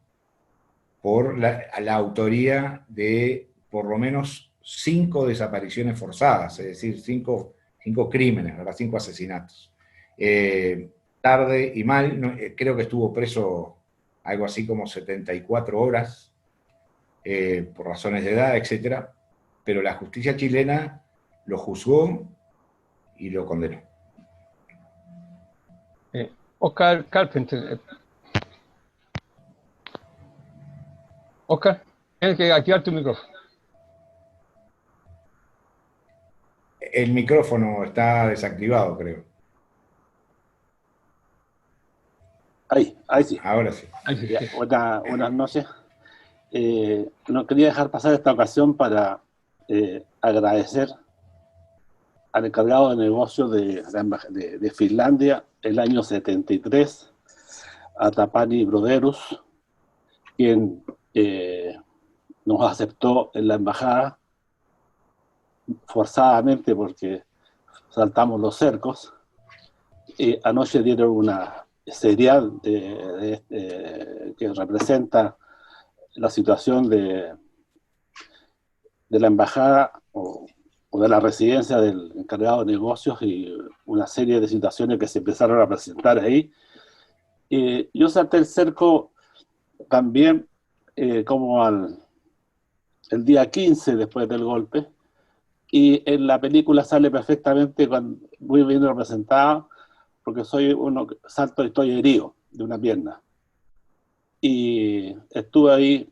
por la autoría de por lo menos 5 desapariciones forzadas, es decir, 5 crímenes, ¿verdad? 5 asesinatos. Tarde y mal, creo que estuvo preso algo así como 74 horas, por razones de edad, etc. Pero la justicia chilena lo juzgó y lo condenó. Oscar Carpenter. Oscar, tienes que activar tu micrófono. El micrófono está desactivado, creo. Ahí sí. Ahora sí. Ya, buenas noches. No quería dejar pasar esta ocasión para agradecer al encargado de negocio de Finlandia el año 73, a Tapani Broderus, quien nos aceptó en la embajada forzadamente porque saltamos los cercos. Anoche dieron una serial que representa la situación de la embajada o de la residencia del encargado de negocios y una serie de situaciones que se empezaron a presentar ahí. Yo salté el cerco también como el día 15 después del golpe, y en la película sale perfectamente, muy bien representada, porque salto y estoy herido de una pierna. Y estuve ahí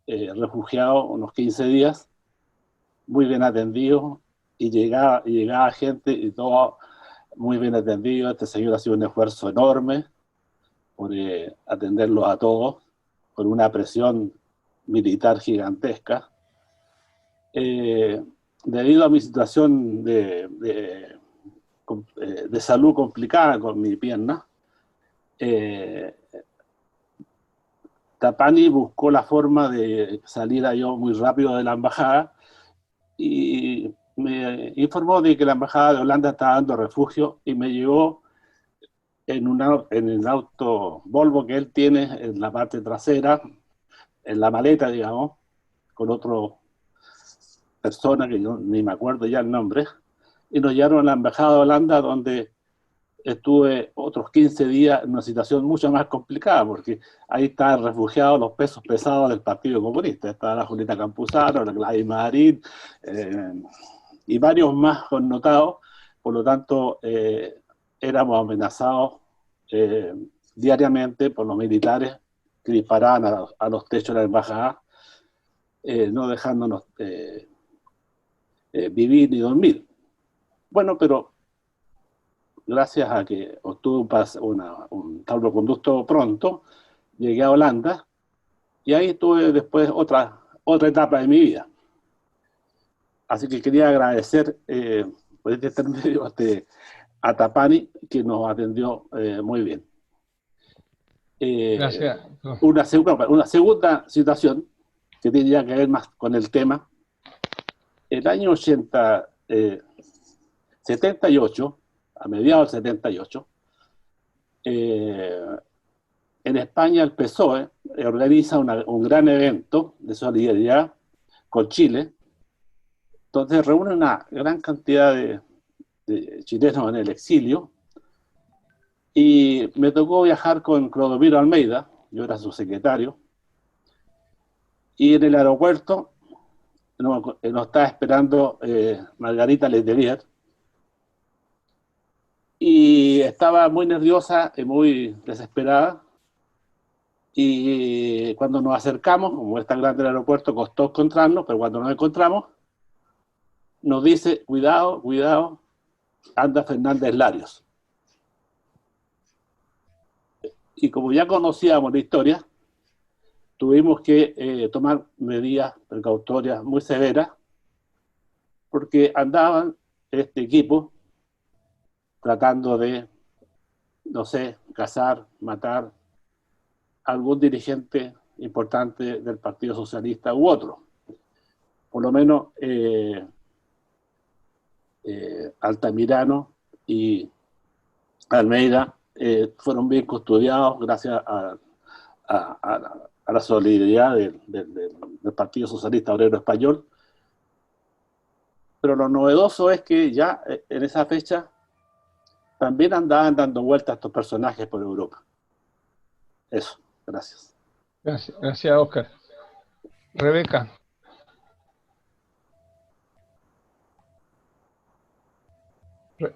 refugiado unos 15 días, muy bien atendido, y llegaba gente y todo muy bien atendido. Este señor ha sido un esfuerzo enorme por atenderlos a todos, con una presión militar gigantesca. Debido a mi situación de salud complicada con mi pierna, Tapani buscó la forma de salir yo muy rápido de la embajada y me informó de que la embajada de Holanda estaba dando refugio y me llevó en el auto Volvo que él tiene en la parte trasera, en la maleta, digamos, con otra persona que yo ni me acuerdo ya el nombre, y nos llevaron a la embajada de Holanda, donde estuve otros 15 días en una situación mucho más complicada, porque ahí estaban refugiados los pesos pesados del Partido Comunista. Estaba la Julieta Campuzano, la Gladys Marín, y varios más connotados. Por lo tanto, éramos amenazados diariamente por los militares que disparaban a los techos de la embajada, no dejándonos vivir ni dormir. Bueno, pero gracias a que obtuve un salvoconducto pronto, llegué a Holanda y ahí tuve después otra etapa de mi vida. Así que quería agradecer por este intermedio a Tapani, que nos atendió muy bien. Gracias. Una segunda situación que tiene ya que ver más con el tema. El año 78, a mediados del 78, en España el PSOE organiza un gran evento de solidaridad con Chile, donde reúne una gran cantidad de chilenos en el exilio, y me tocó viajar con Clodomiro Almeida, yo era su secretario, y en el aeropuerto nos estaba esperando Margarita Letelier, y estaba muy nerviosa y muy desesperada, y cuando nos acercamos, como es tan grande el aeropuerto, costó encontrarnos, pero cuando nos encontramos, nos dice, cuidado, cuidado, anda Fernández Larios. Y como ya conocíamos la historia, tuvimos que tomar medidas precautorias muy severas, porque andaban este equipo tratando de, no sé, cazar, matar a algún dirigente importante del Partido Socialista u otro. Por lo menos Altamirano y Almeida fueron bien custodiados gracias a la solidaridad del Partido Socialista Obrero Español. Pero lo novedoso es que ya en esa fecha también andaban dando vueltas estos personajes por Europa. Eso, gracias. Gracias, Oscar. Rebeca.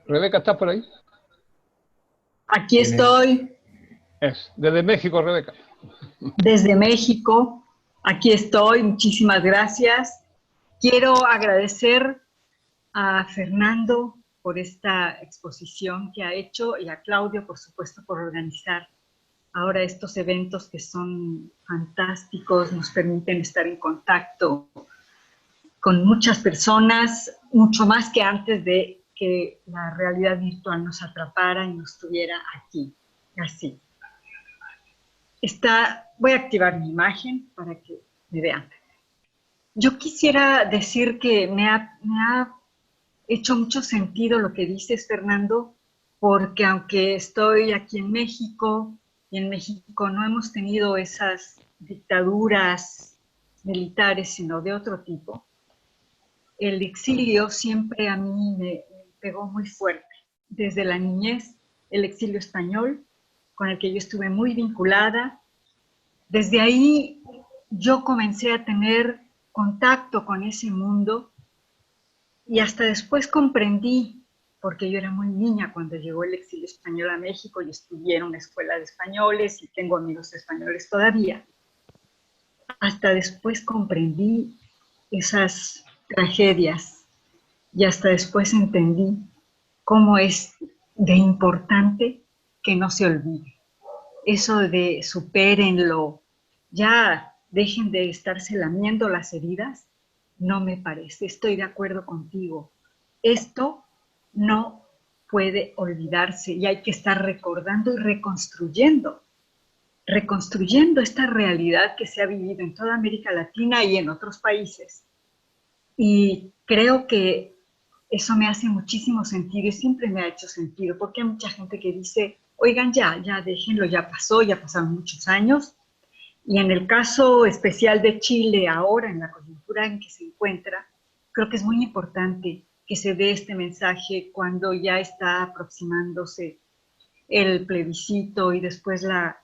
Rebeca, ¿estás por ahí? Aquí estoy. Desde México, Rebeca. Desde México. Aquí estoy. Muchísimas gracias. Quiero agradecer a Fernando por esta exposición que ha hecho y a Claudio, por supuesto, por organizar ahora estos eventos que son fantásticos, nos permiten estar en contacto con muchas personas, mucho más que antes de que la realidad virtual nos atrapara y nos tuviera aquí, así. Voy a activar mi imagen para que me vean. Yo quisiera decir que me ha hecho mucho sentido lo que dices, Fernando, porque aunque estoy aquí en México, y en México no hemos tenido esas dictaduras militares, sino de otro tipo, el exilio siempre a mí me pegó muy fuerte. Desde la niñez, el exilio español, con el que yo estuve muy vinculada, desde ahí yo comencé a tener contacto con ese mundo y hasta después comprendí, porque yo era muy niña cuando llegó el exilio español a México y estudié en una escuela de españoles y tengo amigos españoles todavía. Hasta después comprendí esas tragedias y hasta después entendí cómo es de importante que no se olvide. Eso de supérenlo, ya dejen de estarse lamiendo las heridas, no me parece. Estoy de acuerdo contigo. Esto no puede olvidarse y hay que estar recordando y reconstruyendo esta realidad que se ha vivido en toda América Latina y en otros países. Y creo que eso me hace muchísimo sentido y siempre me ha hecho sentido, porque hay mucha gente que dice, oigan, ya déjenlo, ya pasó, ya pasaron muchos años. Y en el caso especial de Chile, ahora en la coyuntura en que se encuentra, creo que es muy importante que se dé este mensaje cuando ya está aproximándose el plebiscito y después la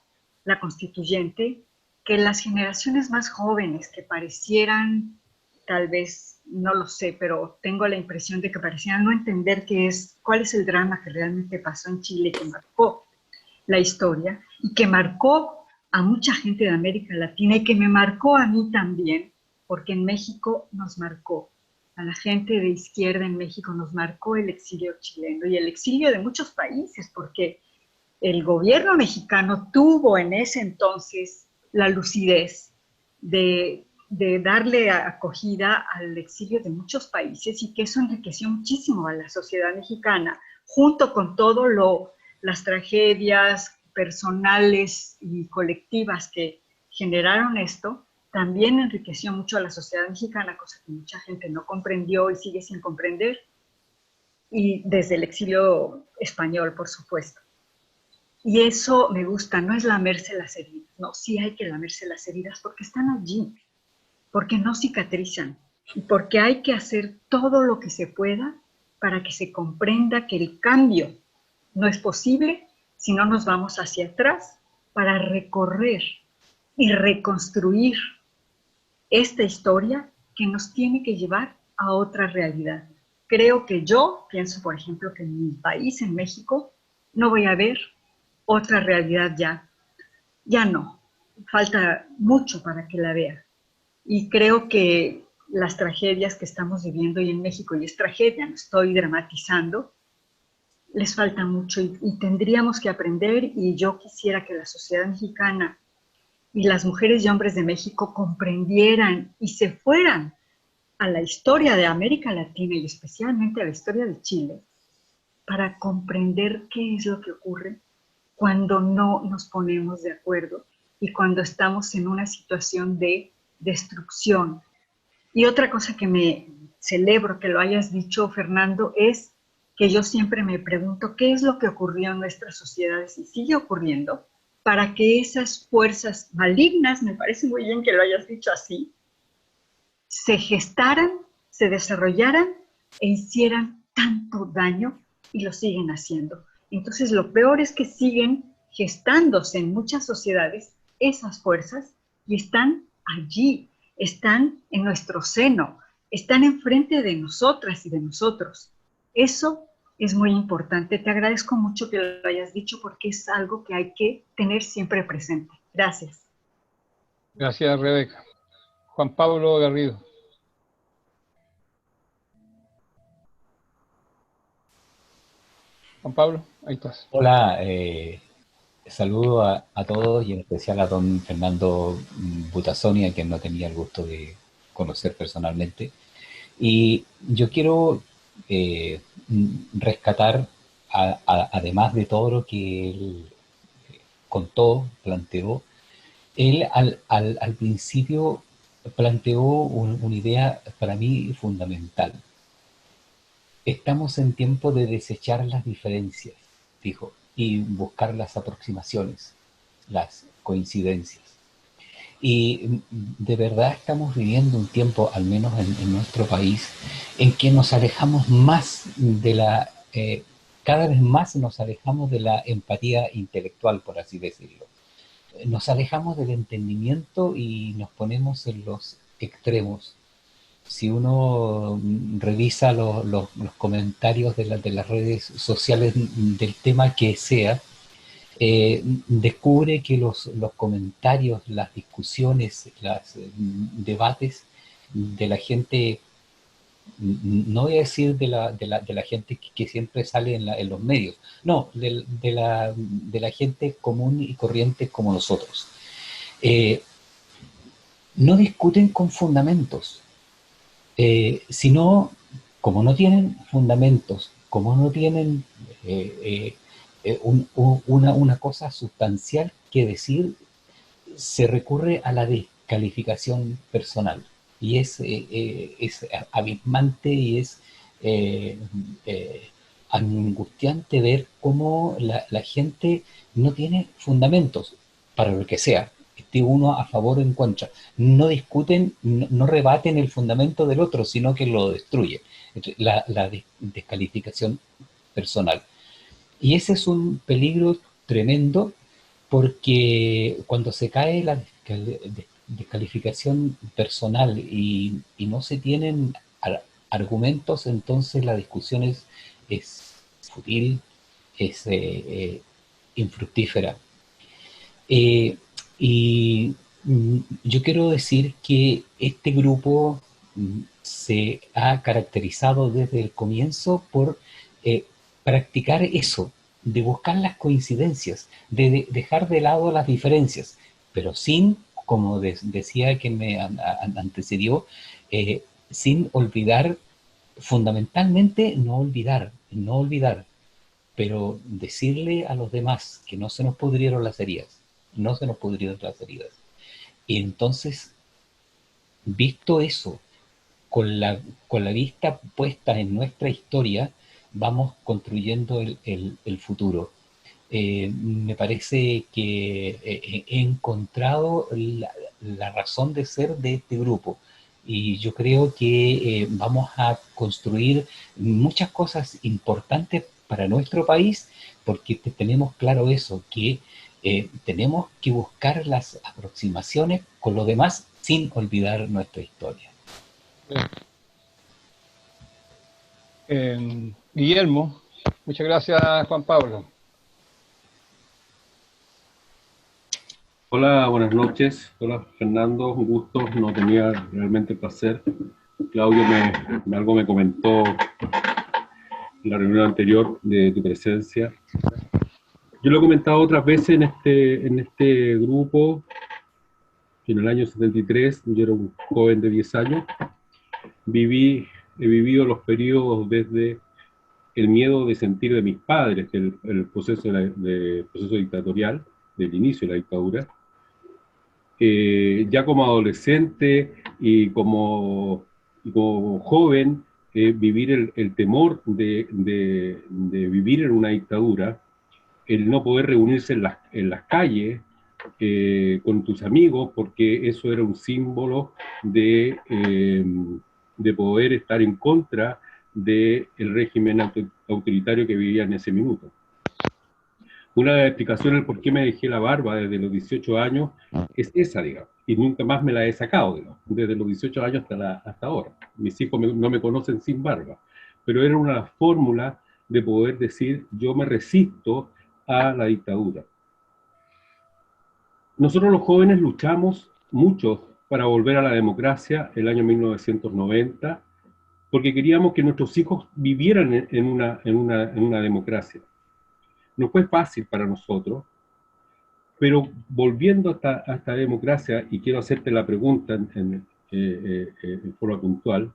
constituyente, que las generaciones más jóvenes que parecieran, tal vez, no lo sé, pero tengo la impresión de que parecieran no entender cuál es el drama que realmente pasó en Chile, que marcó la historia y que marcó a mucha gente de América Latina y que me marcó a mí también, porque en México nos marcó. A la gente de izquierda en México nos marcó el exilio chileno y el exilio de muchos países, porque el gobierno mexicano tuvo en ese entonces la lucidez de darle acogida al exilio de muchos países y que eso enriqueció muchísimo a la sociedad mexicana, junto con todo las tragedias personales y colectivas que generaron esto, también enriqueció mucho a la sociedad mexicana, cosa que mucha gente no comprendió y sigue sin comprender, y desde el exilio español, por supuesto. Y eso me gusta, no es lamerse las heridas, no, sí hay que lamerse las heridas porque están allí, porque no cicatrizan, y porque hay que hacer todo lo que se pueda para que se comprenda que el cambio no es posible si no nos vamos hacia atrás para recorrer y reconstruir esta historia que nos tiene que llevar a otra realidad. Creo que yo pienso, por ejemplo, que en mi país, en México, no voy a ver otra realidad ya no. Falta mucho para que la vea. Y creo que las tragedias que estamos viviendo hoy en México, y es tragedia, no estoy dramatizando, les falta mucho y tendríamos que aprender, y yo quisiera que la sociedad mexicana y las mujeres y hombres de México comprendieran y se fueran a la historia de América Latina y especialmente a la historia de Chile para comprender qué es lo que ocurre cuando no nos ponemos de acuerdo y cuando estamos en una situación de destrucción. Y otra cosa que me celebro que lo hayas dicho, Fernando, es que yo siempre me pregunto qué es lo que ocurrió en nuestras sociedades y sigue ocurriendo para que esas fuerzas malignas, me parece muy bien que lo hayas dicho así, se gestaran, se desarrollaran e hicieran tanto daño y lo siguen haciendo. Entonces lo peor es que siguen gestándose en muchas sociedades esas fuerzas y están allí, están en nuestro seno, están enfrente de nosotras y de nosotros. Eso es muy importante. Te agradezco mucho que lo hayas dicho porque es algo que hay que tener siempre presente. Gracias. Gracias, Rebeca. Juan Pablo Garrido. Juan Pablo, ahí estás. Hola, saludo a todos y en especial a don Fernando Butazzoni, a quien no tenía el gusto de conocer personalmente. Y yo quiero rescatar, además de todo lo que él contó, planteó, él al principio planteó una idea para mí fundamental. Estamos en tiempo de desechar las diferencias, dijo, y buscar las aproximaciones, las coincidencias. Y de verdad estamos viviendo un tiempo, al menos en nuestro país, en que nos alejamos más cada vez más nos alejamos de la empatía intelectual, por así decirlo. Nos alejamos del entendimiento y nos ponemos en los extremos. Si uno revisa los comentarios de las redes sociales del tema que sea, descubre que los comentarios, las discusiones, los debates de la gente, no voy a decir de la gente que siempre sale en los medios, no, de la gente común y corriente como nosotros, no discuten con fundamentos. Sino, como no tienen fundamentos, como no tienen una cosa sustancial que decir, se recurre a la descalificación personal. Y es abismante y es angustiante ver cómo la gente no tiene fundamentos para lo que sea. Esté uno a favor o en contra. No discuten, no rebaten el fundamento del otro, sino que lo destruye. La descalificación personal. Y ese es un peligro tremendo, porque cuando se cae la descalificación personal y no se tienen argumentos, entonces la discusión es fútil, es infructífera. Y yo quiero decir que este grupo se ha caracterizado desde el comienzo por practicar eso, de buscar las coincidencias, de dejar de lado las diferencias, pero sin, como decía quien me antecedió, sin olvidar, fundamentalmente no olvidar, pero decirle a los demás que no se nos pudrieron las heridas, no se nos pudrieron las heridas. Y entonces, visto eso, con la vista puesta en nuestra historia, vamos construyendo el futuro. Me parece que he encontrado la razón de ser de este grupo, y yo creo que vamos a construir muchas cosas importantes para nuestro país, porque tenemos claro eso, que tenemos que buscar las aproximaciones con los demás sin olvidar nuestra historia. Guillermo, muchas gracias, Juan Pablo. Hola, buenas noches. Hola, Fernando, un gusto. No tenía realmente el placer. Claudio algo me comentó en la reunión anterior de tu presencia. Yo lo he comentado otras veces en este grupo. En el año 73, yo era un joven de 10 años. He vivido los periodos desde el miedo de sentir de mis padres, el proceso dictatorial, del inicio de la dictadura. Ya como adolescente y como joven, vivir el temor de vivir en una dictadura, el no poder reunirse en las calles con tus amigos, porque eso era un símbolo de poder estar en contra del régimen autoritario que vivía en ese minuto. Una de las explicaciones por qué me dejé la barba desde los 18 años es esa, digamos, y nunca más me la he sacado, digamos, desde los 18 años hasta ahora. Mis hijos no me conocen sin barba, pero era una fórmula de poder decir, yo me resisto a la dictadura. Nosotros los jóvenes luchamos mucho para volver a la democracia el año 1990, porque queríamos que nuestros hijos vivieran en una democracia. No fue fácil para nosotros, pero volviendo a esta democracia, y quiero hacerte la pregunta en forma puntual,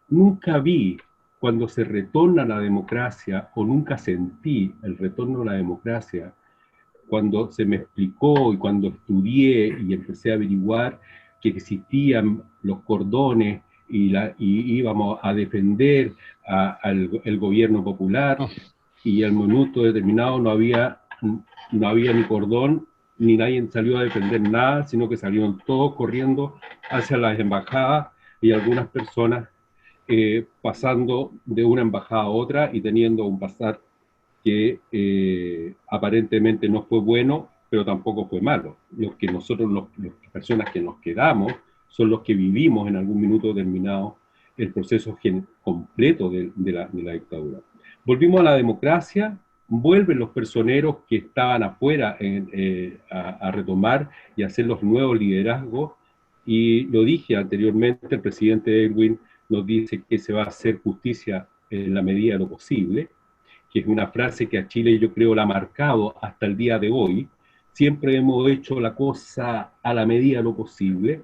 nunca vi cuando se retorna a la democracia, o nunca sentí el retorno a la democracia, cuando se me explicó y cuando estudié y empecé a averiguar que existían los cordones y íbamos a defender al gobierno popular, y al minuto determinado no había ni cordón, ni nadie salió a defender nada, sino que salieron todos corriendo hacia las embajadas, y algunas personas pasando de una embajada a otra y teniendo un pasar que aparentemente no fue bueno, pero tampoco fue malo. Las personas que nos quedamos son los que vivimos en algún minuto determinado el proceso completo de la dictadura. Volvimos a la democracia, vuelven los personeros que estaban afuera a retomar y hacer los nuevos liderazgos, y lo dije anteriormente, el presidente Erwin nos dice que se va a hacer justicia en la medida de lo posible, que es una frase que a Chile yo creo la ha marcado hasta el día de hoy. Siempre hemos hecho la cosa a la medida de lo posible.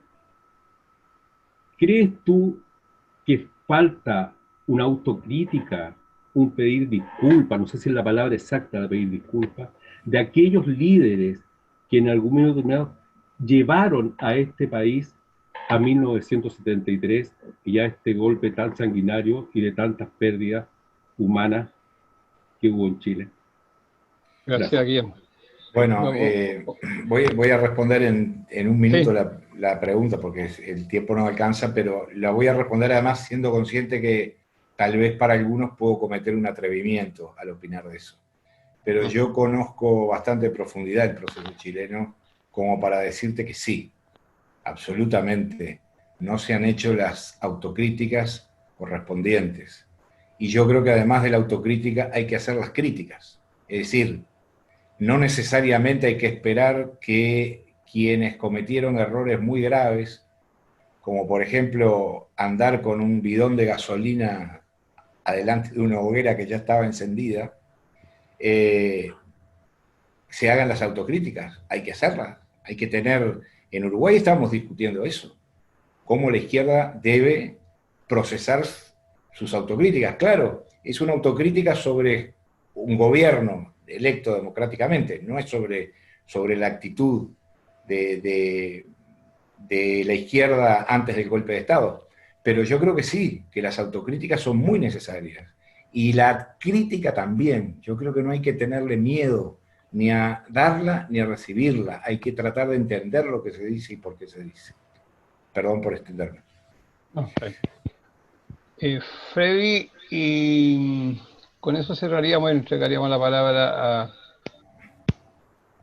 ¿Crees tú que falta una autocrítica un pedir disculpas, no sé si es la palabra exacta de pedir disculpas, de aquellos líderes que en algún momento determinado llevaron a este país a 1973 y a este golpe tan sanguinario y de tantas pérdidas humanas que hubo en Chile. Gracias, Guillermo. Bueno, voy a responder en un minuto Sí. la pregunta, porque el tiempo no alcanza, pero la voy a responder además siendo consciente que tal vez para algunos puedo cometer un atrevimiento al opinar de eso. Pero yo conozco bastante en profundidad el proceso chileno como para decirte que sí, absolutamente, no se han hecho las autocríticas correspondientes. Y yo creo que además de la autocrítica hay que hacer las críticas. Es decir, no necesariamente hay que esperar que quienes cometieron errores muy graves, como por ejemplo andar con un bidón de gasolina adelante de una hoguera que ya estaba encendida, se hagan las autocríticas. Hay que hacerlas. Hay que tener... En Uruguay estamos discutiendo eso. Cómo la izquierda debe procesar sus autocríticas. Claro, es una autocrítica sobre un gobierno electo democráticamente, no es sobre la actitud de la izquierda antes del golpe de Estado. Pero yo creo que sí, que las autocríticas son muy necesarias. Y la crítica también. Yo creo que no hay que tenerle miedo ni a darla ni a recibirla. Hay que tratar de entender lo que se dice y por qué se dice. Perdón por extenderme. Okay. Freddy, y con eso cerraríamos y entregaríamos la palabra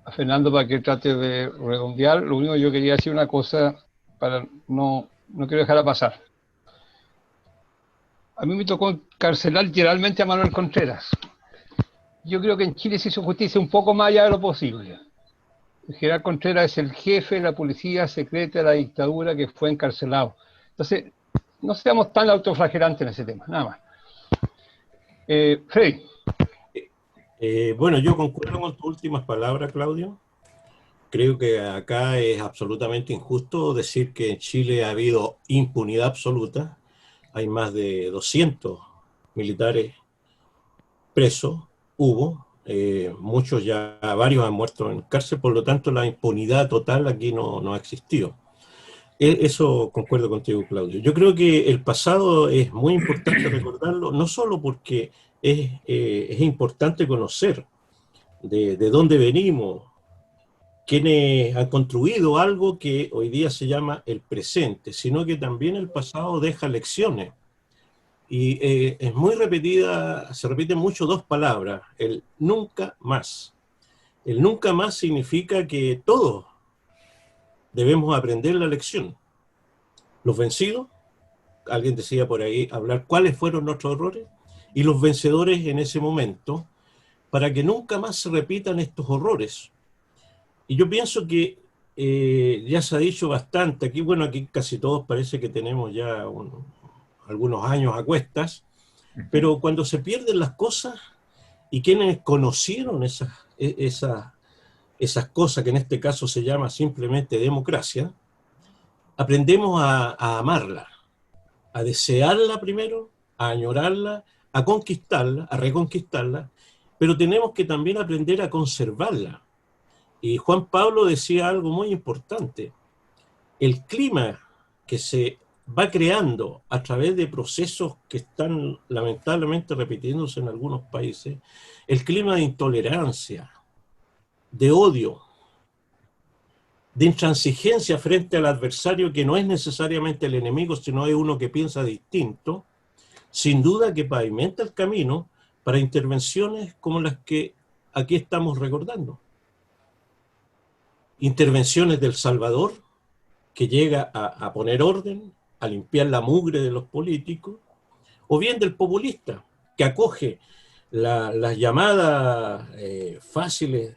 a Fernando para que trate de redondear. Lo único que yo quería decir una cosa, para no quiero dejarla pasar. A mí me tocó encarcelar literalmente a Manuel Contreras. Yo creo que en Chile se hizo justicia un poco más allá de lo posible. El general Contreras es el jefe de la policía secreta de la dictadura que fue encarcelado. Entonces, no seamos tan autoflagelantes en ese tema, nada más. Freddy. Bueno, yo concuerdo con tus últimas palabras, Claudio. Creo que acá es absolutamente injusto decir que en Chile ha habido impunidad absoluta. Hay más de 200 militares presos, muchos ya, varios han muerto en cárcel, por lo tanto la impunidad total aquí no ha existido. Eso concuerdo contigo, Claudio. Yo creo que el pasado es muy importante recordarlo, no solo porque es importante conocer de dónde venimos, quienes han construido algo que hoy día se llama el presente, sino que también el pasado deja lecciones. Y es muy repetida, se repiten mucho dos palabras, el nunca más. El nunca más significa que todos debemos aprender la lección. Los vencidos, alguien decía por ahí, hablar cuáles fueron nuestros errores, y los vencedores en ese momento, para que nunca más se repitan estos horrores. Y yo pienso que ya se ha dicho bastante, aquí, bueno, aquí casi todos parece que tenemos ya algunos años a cuestas, pero cuando se pierden las cosas, y quienes conocieron esas cosas, que en este caso se llama simplemente democracia, aprendemos a amarla, a desearla primero, a añorarla, a conquistarla, a reconquistarla, pero tenemos que también aprender a conservarla. Y Juan Pablo decía algo muy importante, el clima que se va creando a través de procesos que están lamentablemente repitiéndose en algunos países, el clima de intolerancia, de odio, de intransigencia frente al adversario que no es necesariamente el enemigo, sino es uno que piensa distinto, sin duda que pavimenta el camino para intervenciones como las que aquí estamos recordando. Intervenciones del Salvador, que llega a poner orden, a limpiar la mugre de los políticos, o bien del populista, que acoge las llamadas fáciles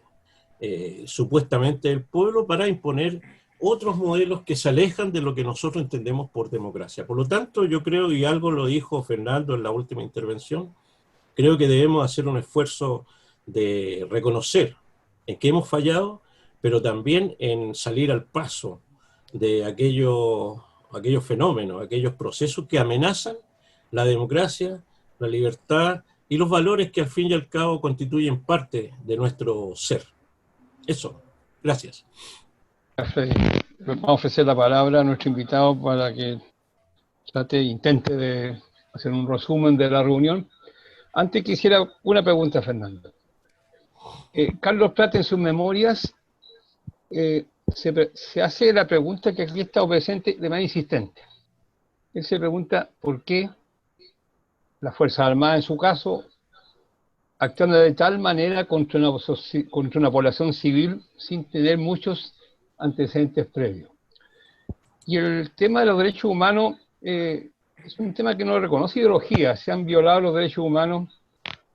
supuestamente del pueblo para imponer otros modelos que se alejan de lo que nosotros entendemos por democracia. Por lo tanto, yo creo, y algo lo dijo Fernando en la última intervención, creo que debemos hacer un esfuerzo de reconocer en qué hemos fallado, pero también en salir al paso de aquellos fenómenos, aquellos procesos que amenazan la democracia, la libertad y los valores que al fin y al cabo constituyen parte de nuestro ser. Eso. Gracias. Vamos a ofrecer la palabra a nuestro invitado para que intente de hacer un resumen de la reunión. Antes quisiera una pregunta, Fernando. Carlos Prat en sus memorias se hace la pregunta que aquí ha estado presente de manera insistente. Él se pregunta por qué las Fuerzas Armadas, en su caso, actuando de tal manera contra una población civil sin tener muchos antecedentes previos. Y el tema de los derechos humanos es un tema que no reconoce ideología. Se han violado los derechos humanos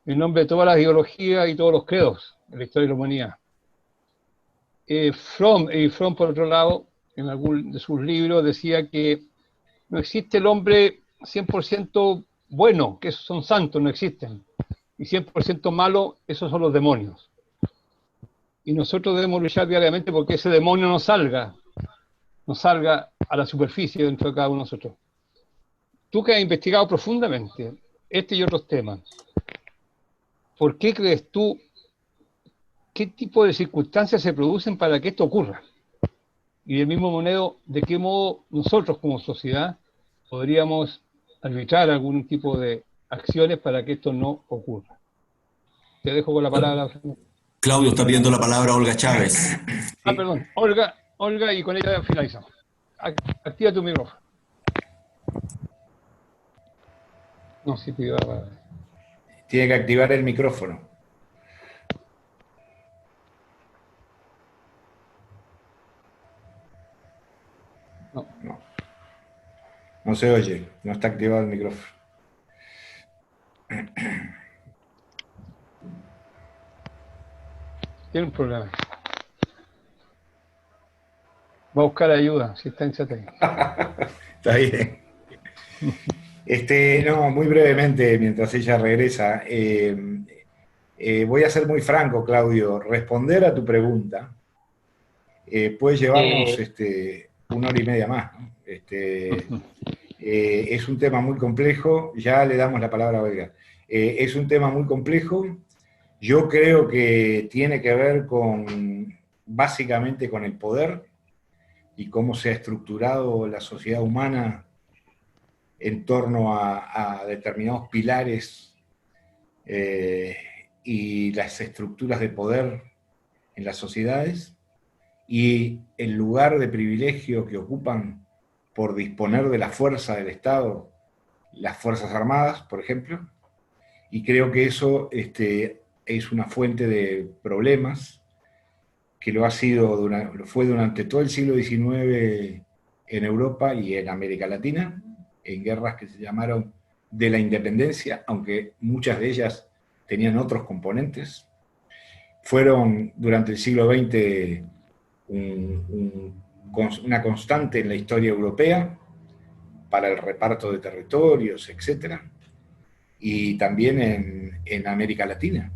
en nombre de todas las ideologías y todos los credos en la historia de la humanidad. Fromm, por otro lado, en algún de sus libros decía que no existe el hombre 100% bueno, que esos son santos, no existen. Y 100% malo, esos son los demonios. Y nosotros debemos luchar diariamente porque ese demonio no salga a la superficie dentro de cada uno de nosotros. Tú que has investigado profundamente este y otros temas, ¿por qué crees tú, qué tipo de circunstancias se producen para que esto ocurra? Y del mismo modo, ¿de qué modo nosotros como sociedad podríamos arbitrar algún tipo de acciones para que esto no ocurra? Te dejo con la palabra. Claudio, está pidiendo la palabra Olga Chávez. Perdón, Olga, y con ella finalizamos. Activa tu micrófono. No, sí pidió la palabra. Tiene que activar el micrófono. No se oye, no está activado el micrófono. Tiene un problema. Va a buscar ayuda, asistencia técnica. Está bien. No, muy brevemente, mientras ella regresa, voy a ser muy franco, Claudio. Responder a tu pregunta puede llevarnos 1 hora y media más, ¿no? Es un tema muy complejo, ya le damos la palabra a Olga. Es un tema muy complejo, yo creo que tiene que ver básicamente con el poder y cómo se ha estructurado la sociedad humana en torno a determinados pilares y las estructuras de poder en las sociedades y el lugar de privilegio que ocupan por disponer de la fuerza del Estado, las Fuerzas Armadas, por ejemplo, y creo que eso es una fuente de problemas que fue durante todo el siglo XIX en Europa y en América Latina, en guerras que se llamaron de la independencia, aunque muchas de ellas tenían otros componentes. Fueron durante el siglo XX una constante en la historia europea para el reparto de territorios, etc. Y también en América Latina.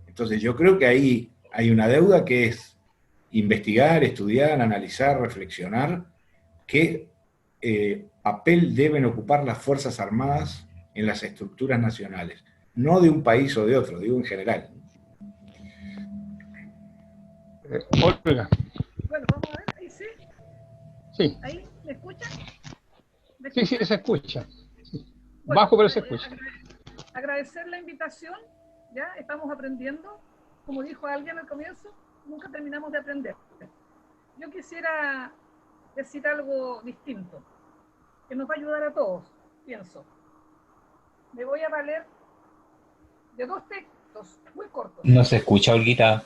Entonces yo creo que ahí hay una deuda que es investigar, estudiar, analizar, reflexionar qué papel deben ocupar las Fuerzas Armadas en las estructuras nacionales. No de un país o de otro, digo en general. Olga. Bueno, vamos a ver, ahí sí. Sí. ¿Ahí me escuchan? Sí, se escucha. Bueno, bajo, pero se escucha. Agradecer la invitación, ya estamos aprendiendo. Como dijo alguien al comienzo, nunca terminamos de aprender. Yo quisiera decir algo distinto, que nos va a ayudar a todos, pienso. Me voy a valer de 2 textos muy cortos. No se escucha, Olguita.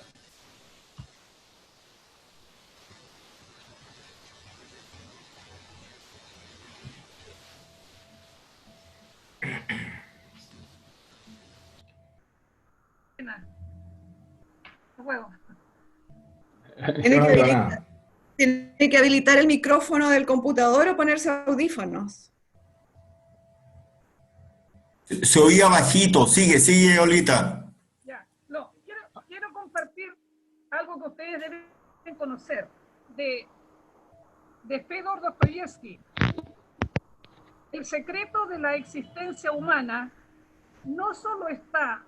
Tiene que habilitar el micrófono del computador o ponerse audífonos. Se oía bajito. Sigue, Olita. Ya, no, quiero compartir algo que ustedes deben conocer de Fedor Dostoyevsky. El secreto de la existencia humana no solo está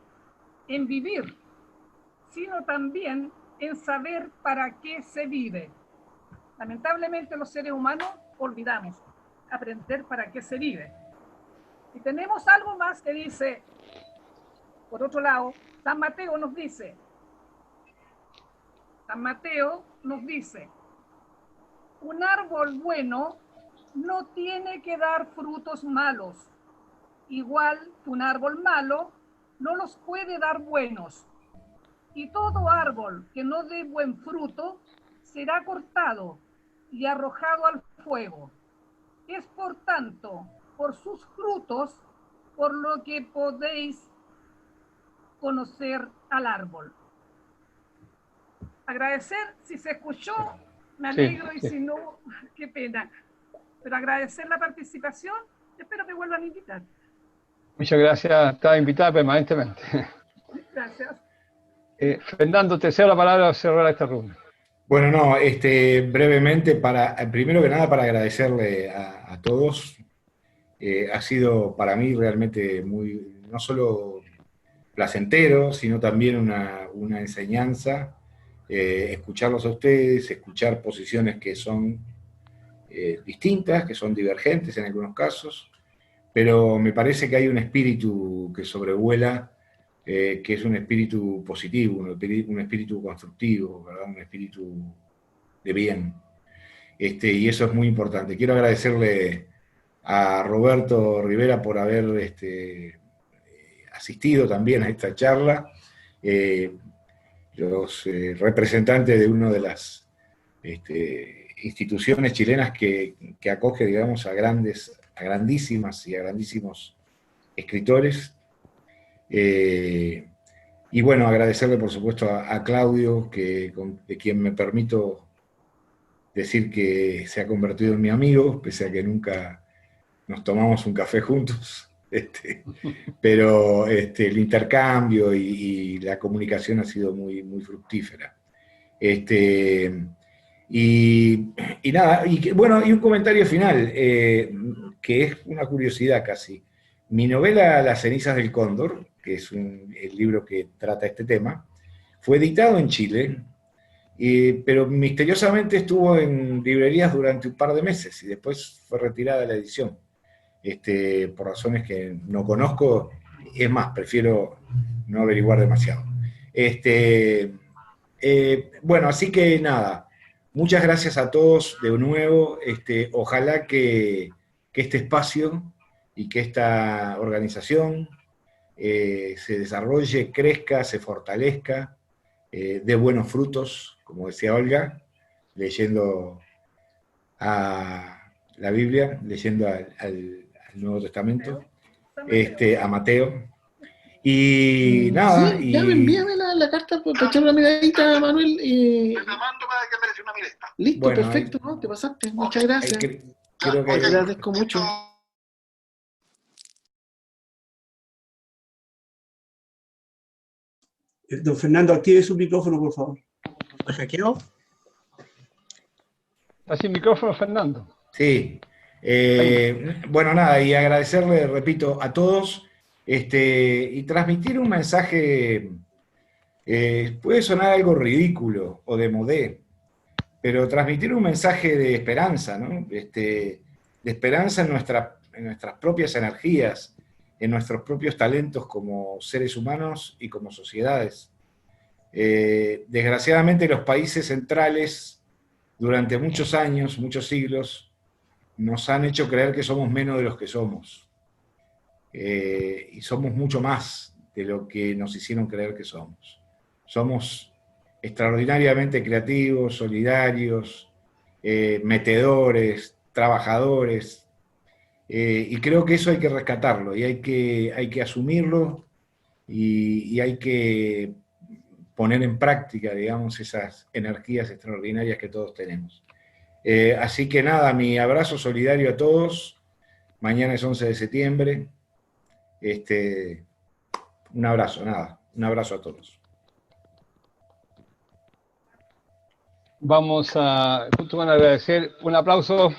en vivir, sino también en saber para qué se vive. Lamentablemente los seres humanos olvidamos aprender para qué se vive. Y tenemos algo más que dice, por otro lado, San Mateo nos dice, un árbol bueno no tiene que dar frutos malos, igual que un árbol malo no los puede dar buenos. Y todo árbol que no dé buen fruto será cortado y arrojado al fuego. Es por tanto, por sus frutos, por lo que podéis conocer al árbol. Agradecer, si se escuchó, me alegro, y si no, qué pena. Pero agradecer la participación, espero que vuelvan a invitar. Muchas gracias, está invitada permanentemente. Gracias. Fernando, te cedo la palabra para cerrar esta ronda. Bueno, no, brevemente, primero que nada para agradecerle a todos. Ha sido para mí realmente muy, no solo placentero, sino también una enseñanza, escucharlos a ustedes, escuchar posiciones que son distintas, que son divergentes en algunos casos, pero me parece que hay un espíritu que sobrevuela, que es un espíritu positivo, un espíritu constructivo, ¿verdad? Un espíritu de bien. Y eso es muy importante. Quiero agradecerle a Roberto Rivera por haber asistido también a esta charla, los representantes de una de las instituciones chilenas que acoge, digamos, a grandísimas y a grandísimos escritores. Y bueno, agradecerle por supuesto a Claudio, de quien me permito decir que se ha convertido en mi amigo, pese a que nunca nos tomamos un café juntos, pero el intercambio y la comunicación ha sido muy, muy fructífera. Y nada, bueno, y un comentario final, que es una curiosidad casi. Mi novela Las cenizas del cóndor, que es el libro que trata este tema, fue editado en Chile, pero misteriosamente estuvo en librerías durante un par de meses y después fue retirada de la edición, por razones que no conozco. Es más, prefiero no averiguar demasiado. Bueno, así que nada, muchas gracias a todos de nuevo. Ojalá que este espacio y que esta organización se desarrolle, crezca, se fortalezca, dé buenos frutos, como decía Olga, leyendo a la Biblia, leyendo al Nuevo Testamento, a Mateo. Y nada. Sí, ya envíame la carta para echar una miradita, Manuel. Te la mando para que me des una mirada. Listo, bueno, perfecto, ¿no? Te pasaste. Muchas gracias. Creo que te agradezco mucho. Don Fernando, active su micrófono, por favor. ¿Lo hackeó? ¿Está sin micrófono, Fernando? Sí. Bueno, nada, y agradecerle, repito, a todos, y transmitir un mensaje, puede sonar algo ridículo o de modé, pero transmitir un mensaje de esperanza, ¿no? De esperanza en nuestras propias energías, en nuestros propios talentos como seres humanos y como sociedades. Desgraciadamente los países centrales, durante muchos años, muchos siglos, nos han hecho creer que somos menos de los que somos. Y somos mucho más de lo que nos hicieron creer que somos. Somos extraordinariamente creativos, solidarios, metedores, trabajadores, y creo que eso hay que rescatarlo, y hay que asumirlo, y hay que poner en práctica, digamos, esas energías extraordinarias que todos tenemos. Así que nada, mi abrazo solidario a todos. Mañana es 11 de septiembre. Un abrazo, un abrazo a todos. Vamos a, junto con agradecer, un aplauso